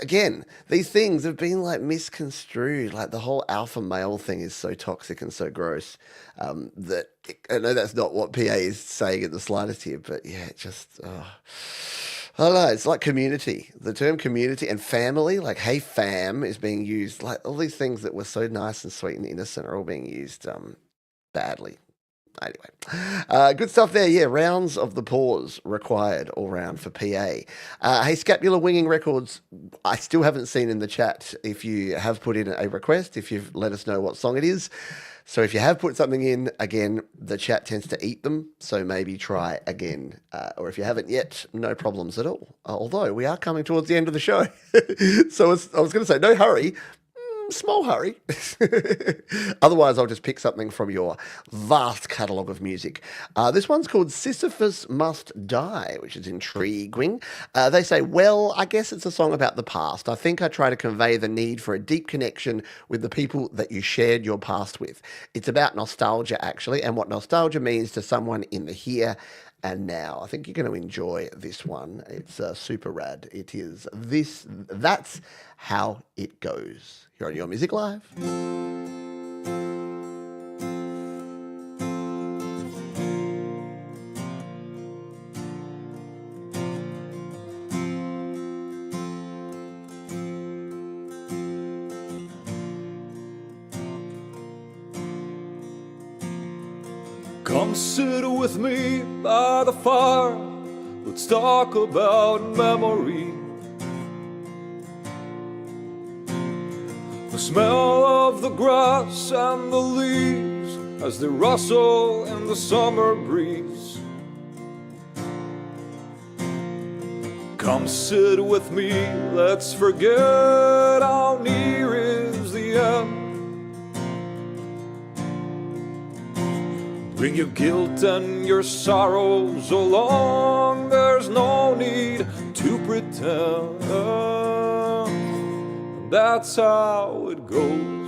Again, these things have been like misconstrued. Like the whole alpha male thing is so toxic and so gross that I know that's not what PA is saying in the slightest here, but yeah, it just. I don't know, it's like community. The term community and family, like hey fam, is being used. Like all these things that were so nice and sweet and innocent are all being used badly. Anyway, good stuff there. Yeah, rounds of the pause required all round for PA. Hey, Scapular Winging Records, I still haven't seen in the chat if you have put in a request, if you've let us know what song it is. So if you have put something in, again, the chat tends to eat them, so maybe try again. Or if you haven't yet, no problems at all. Although we are coming towards the end of the show. So I was going to say, no hurry. Small hurry. Otherwise, I'll just pick something from your vast catalogue of music. This one's called Sisyphus Must Die, which is intriguing. They say, well, I guess it's a song about the past. I think I try to convey the need for a deep connection with the people that you shared your past with. It's about nostalgia, actually, and what nostalgia means to someone in the here and now. I think you're going to enjoy this one. It's super rad. It is this. That's how it goes here on Your Music Live. Come sit with me by the fire. Let's talk about memory. The smell of the grass and the leaves as they rustle in the summer breeze. Come sit with me, let's forget how near is the end. Bring your guilt and your sorrows along, there's no need to pretend. That's how it goes.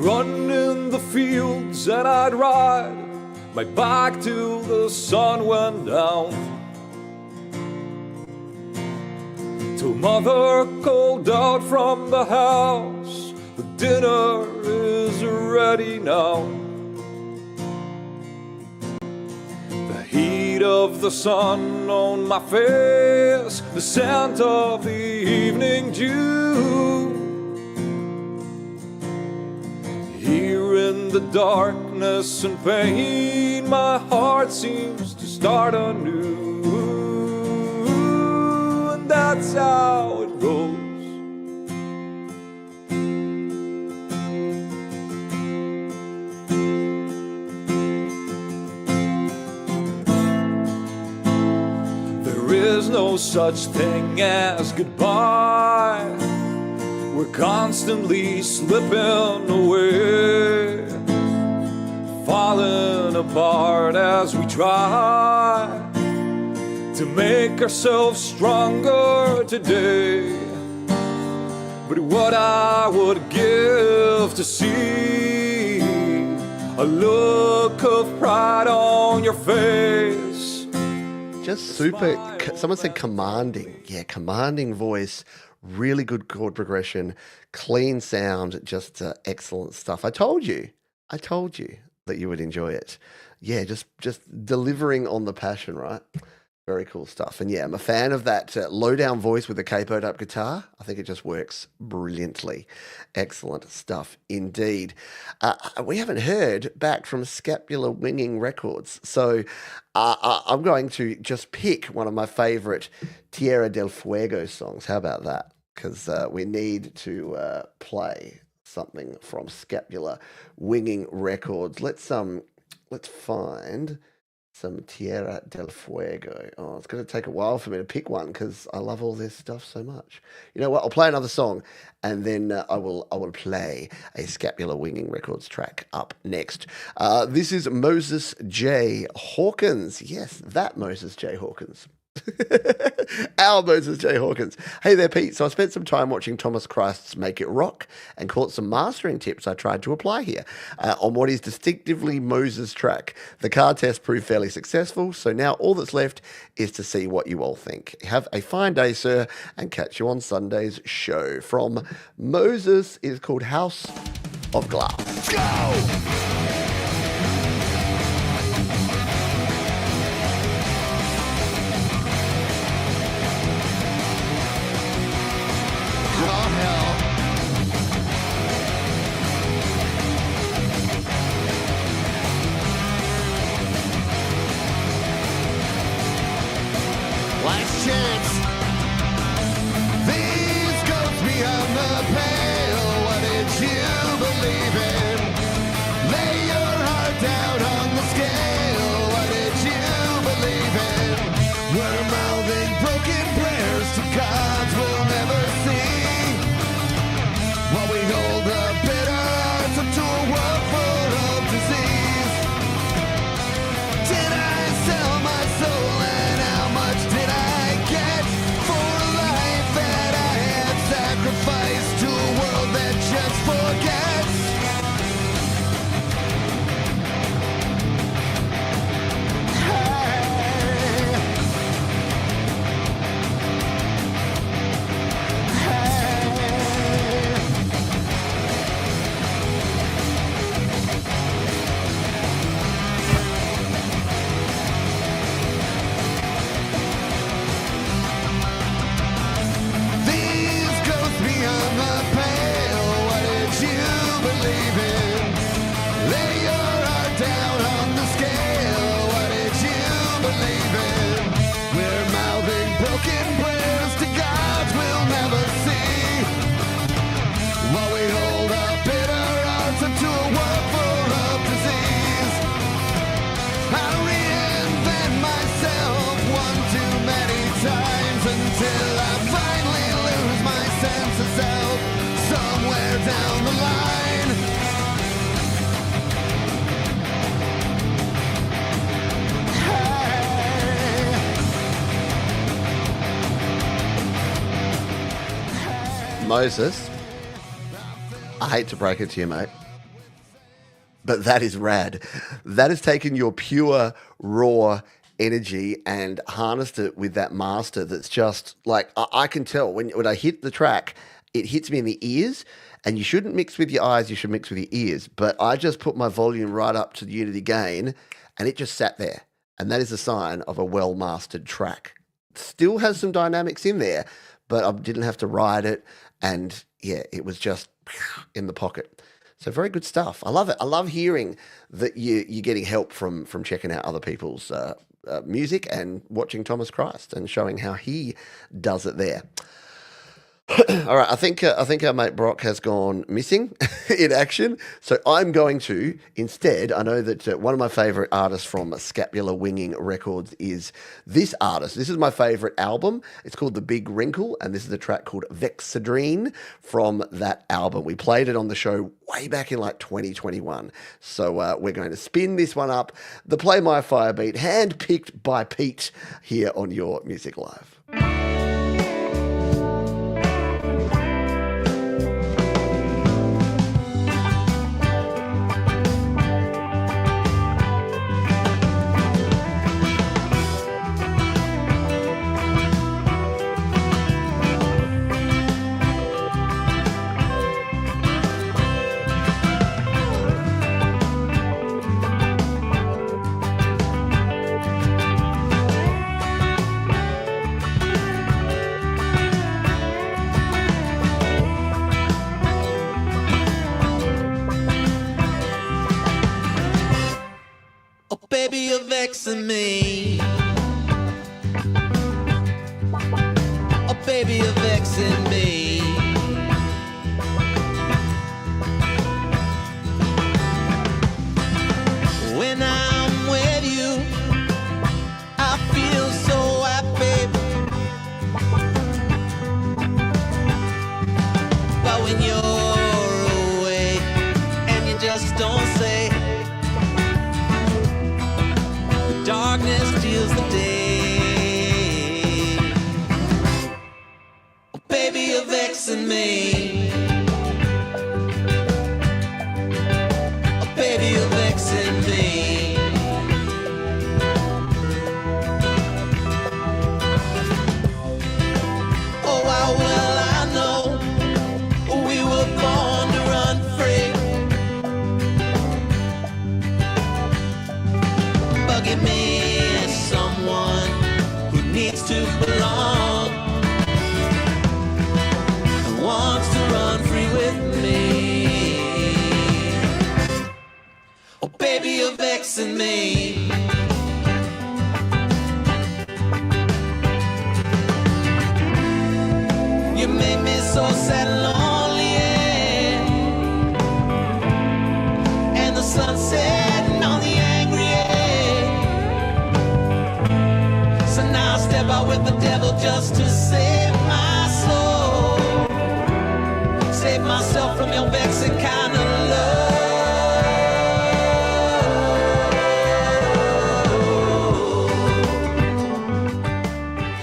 Run in the fields and I'd ride my bike till the sun went down, till mother called out from the house, the dinner is ready now. The heat of the sun on my face, the scent of the evening dew. Here in the darkness and pain, my heart seems to start anew. And that's how it goes. There is no such thing as goodbye. We're constantly slipping away, falling apart as we try to make ourselves stronger today. But what I would give to see a look of pride on your face. Just super. Someone said commanding. Yeah, commanding voice. Really good chord progression, clean sound, just excellent stuff. I told you that you would enjoy it. Yeah, just delivering on the passion, right? Very cool stuff. And yeah, I'm a fan of that low down voice with the capoed up guitar. I think it just works brilliantly. Excellent stuff indeed. We haven't heard back from Scapular Winging Records. So I'm going to just pick one of my favorite Tierra del Fuego songs. How about that? Because we need to play something from Scapular Winging Records. Let's find some Tierra del Fuego. Oh, it's going to take a while for me to pick one because I love all this stuff so much. You know what? I'll play another song and then I will play a Scapular Winging Records track up next. This is Moses J. Hawkins. Yes, that Moses J. Hawkins. Our Moses J. Hawkins. Hey there, Pete. So I spent some time watching Thomas Christ's Make It Rock and caught some mastering tips I tried to apply here on what is distinctively Moses' track. The car test proved fairly successful, so now all that's left is to see what you all think. Have a fine day, sir, and catch you on Sunday's show. From Moses is called House of Glass. Go! Last chance. These ghosts beyond the pale. What did you believe in? Lay your heart down on the scale. What did you believe in? We're mouthing broken prayers to gods we'll never see. While we hold the bitter hearts up to a world full of disease. broken prayers to gods we'll never see. While we hold our bitter hearts up to a world full of disease. I reinvent myself one too many times until I finally lose my sense of self somewhere down the line. Moses, I hate to break it to you, mate, but that is rad. That has taken your pure, raw energy and harnessed it with that master that's just like, I can tell when I hit the track, it hits me in the ears, and you shouldn't mix with your eyes, you should mix with your ears. But I just put my volume right up to the unity gain, and it just sat there. And that is a sign of a well-mastered track. Still has some dynamics in there, but I didn't have to ride it. And yeah, it was just in the pocket. So very good stuff. I love it. I love hearing that you're getting help from checking out other people's music and watching Thomas Christ and showing how he does it there. All right, I think our mate Brock has gone missing in action. So I'm going to instead. I know that one of my favourite artists from Scapular Winging Records is this artist. This is my favourite album. It's called The Big Wrinkle, and this is a track called Vexadrine from that album. We played it on the show way back in like 2021. So we're going to spin this one up. The Play My Fire beat, handpicked by Pete here on Your Music Live. Baby, you're vexing me. Oh, baby, you're vexing me. When I'm with you, I feel so happy. But when you're away and you just don't say, darkness steals the day. Oh, baby, you're vexing me. Oh, baby, you're vexing me. Oh, how well I know we were born to run free. Bugging me as someone who needs to belong and wants to run free with me. Oh, baby, you're vexing me. You make me so sad and lonely, and the sunset on the angry air. So now I step out with the devil just to save my soul, save myself from your vexing kind of love.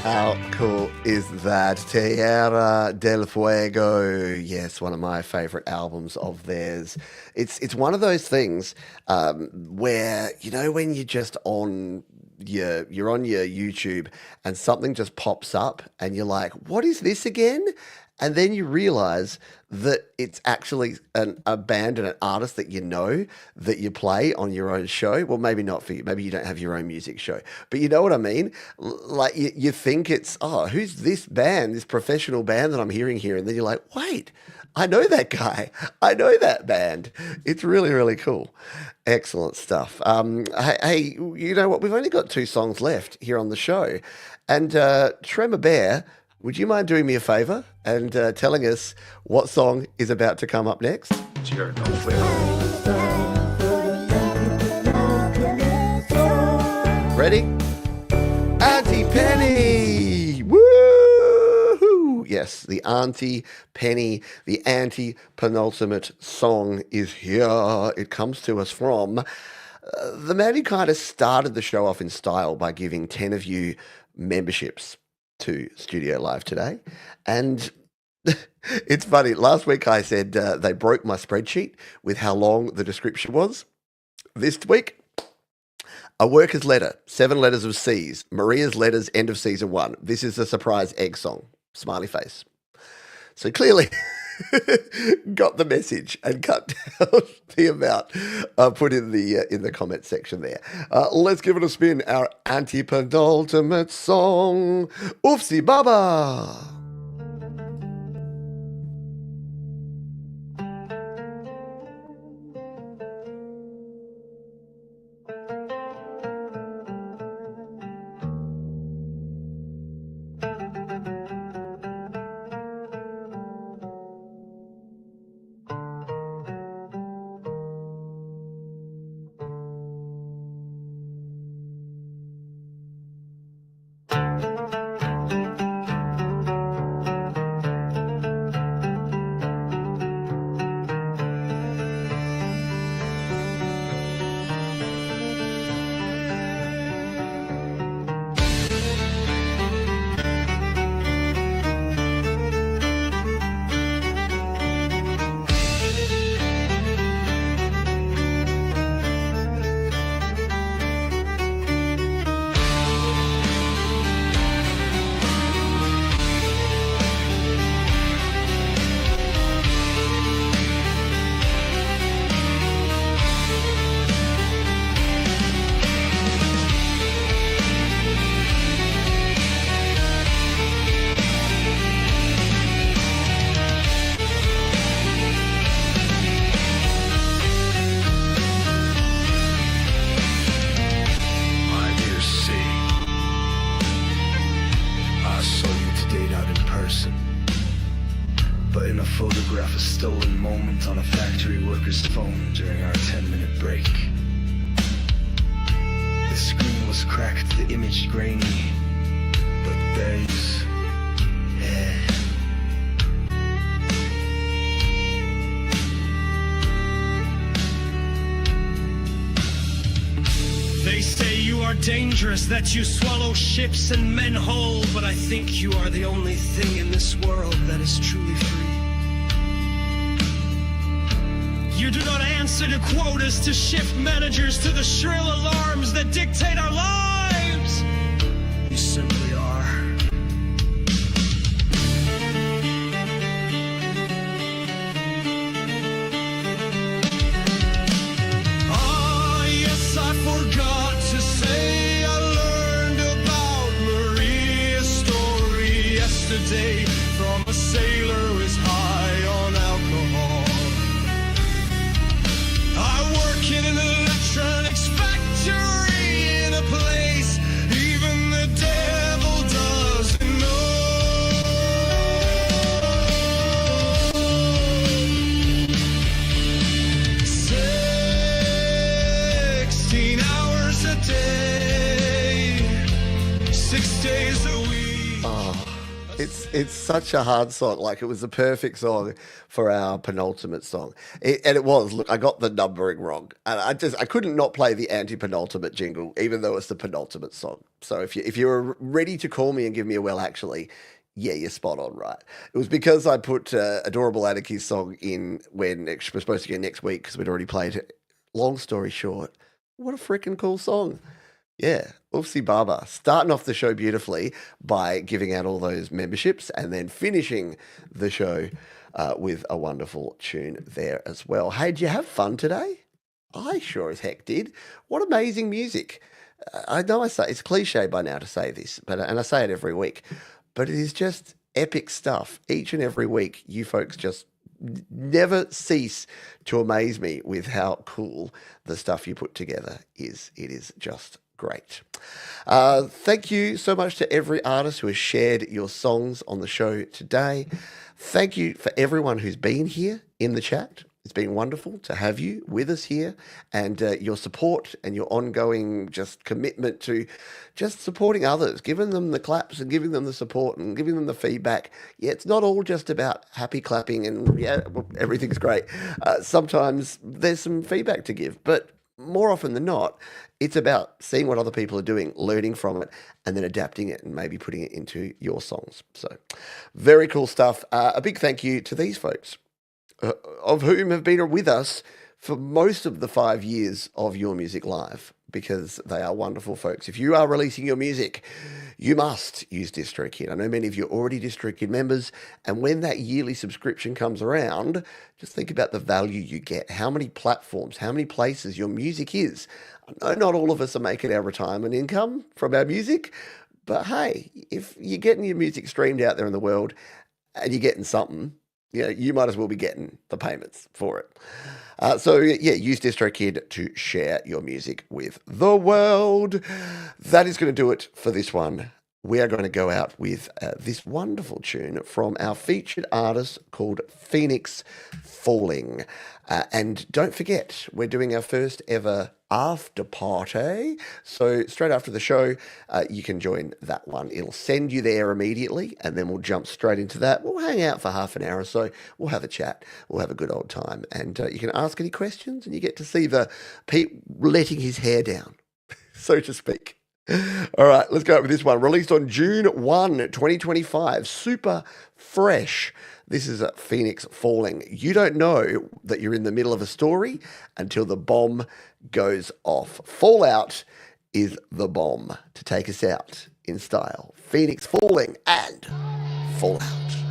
How cool is that? Tierra del Fuego. Yes, one of my favorite albums of theirs. It's one of those things where, you know, when you're just on you're on your YouTube and something just pops up and you're like, what is this again? And then you realize that it's actually a band and an artist that you know that you play on your own show. Well, maybe not for you. Maybe you don't have your own music show. But you know what I mean? Like you think it's, oh, who's this band, this professional band that I'm hearing here? And then you're like, wait, I know that guy. I know that band. It's really, really cool. Excellent stuff. Hey, you know what? We've only got 2 songs left here on the show. And Tremor Bear, would you mind doing me a favour and telling us what song is about to come up next? Sure, Ready? Auntie Penny! Woo! Yes, the Auntie Penny, the anti-penultimate song is here. It comes to us from the man who kind of started the show off in style by giving 10 of you memberships to Studio Live today. And it's funny, last week I said they broke my spreadsheet with how long the description was. This week, a worker's letter, 7 letters of C's, Maria's letters, end of season 1. This is the surprise egg song, smiley face. So clearly got the message and cut down the amount put in the comment section there. Let's give it a spin. Our anti-penultimate song, Oofsie Baba. But in a photograph, a stolen moment on a factory worker's phone during our 10-minute break. The screen was cracked, the image grainy, but there's hair. They say you are dangerous, that you swallow ships and men whole, but I think you are the only thing in this world that is truly free. You do not answer to quotas, to shift managers, to the shrill alarms that dictate our lives. You simply are. Ah, yes, I forgot to say I learned about Maria's story yesterday from a sailor who is high on alcohol. I work in an electronics factory in a place even the devil doesn't know. 16 hours a day, 6 days a week. It's such a hard song. Like, it was the perfect song for our penultimate song. And it was. Look, I got the numbering wrong. And I couldn't not play the anti-penultimate jingle, even though it's the penultimate song. So if you were ready to call me and give me a well, actually, yeah, you're spot on, right? It was because I put Adorable Anarchy's song in when it was supposed to go next week because we'd already played it. Long story short, what a freaking cool song. Yeah, Oofsie Barber, starting off the show beautifully by giving out all those memberships and then finishing the show with a wonderful tune there as well. Hey, did you have fun today? I sure as heck did. What amazing music. I know I say it's cliche by now to say this, and I say it every week, but it is just epic stuff. Each and every week, you folks just never cease to amaze me with how cool the stuff you put together is. It is just Great. Thank you so much to every artist who has shared your songs on the show today. Thank you for everyone who's been here in the chat. It's been wonderful to have you with us here, and your support and your ongoing just commitment to just supporting others, giving them the claps and giving them the support and giving them the feedback. Yeah, it's not all just about happy clapping and everything's great. Sometimes there's some feedback to give, but more often than not, it's about seeing what other people are doing, learning from it, and then adapting it and maybe putting it into your songs. So very cool stuff. A big thank you to these folks, of whom have been with us for most of the 5 years of Your Music Live, because they are wonderful folks. If you are releasing your music, you must use DistroKid. I know many of you are already DistroKid members, and when that yearly subscription comes around, just think about the value you get, how many platforms, how many places your music is. I know not all of us are making our retirement income from our music, but hey, if you're getting your music streamed out there in the world and you're getting something, you might as well be getting the payments for it. So use DistroKid to share your music with the world. That is going to do it for this one. We are going to go out with this wonderful tune from our featured artist called Phoenix Falling. And don't forget, we're doing our first ever after party. So straight after the show, you can join that one. It'll send you there immediately, and then we'll jump straight into that. We'll hang out for half an hour or so. We'll have a chat. We'll have a good old time. And you can ask any questions, and you get to see the Pete letting his hair down, so to speak. All right, let's go out with this one. Released on June 1, 2025. Super fresh. This is Phoenix Falling. You don't know that you're in the middle of a story until the bomb goes off. Fallout is the bomb to take us out in style. Phoenix Falling and Fallout.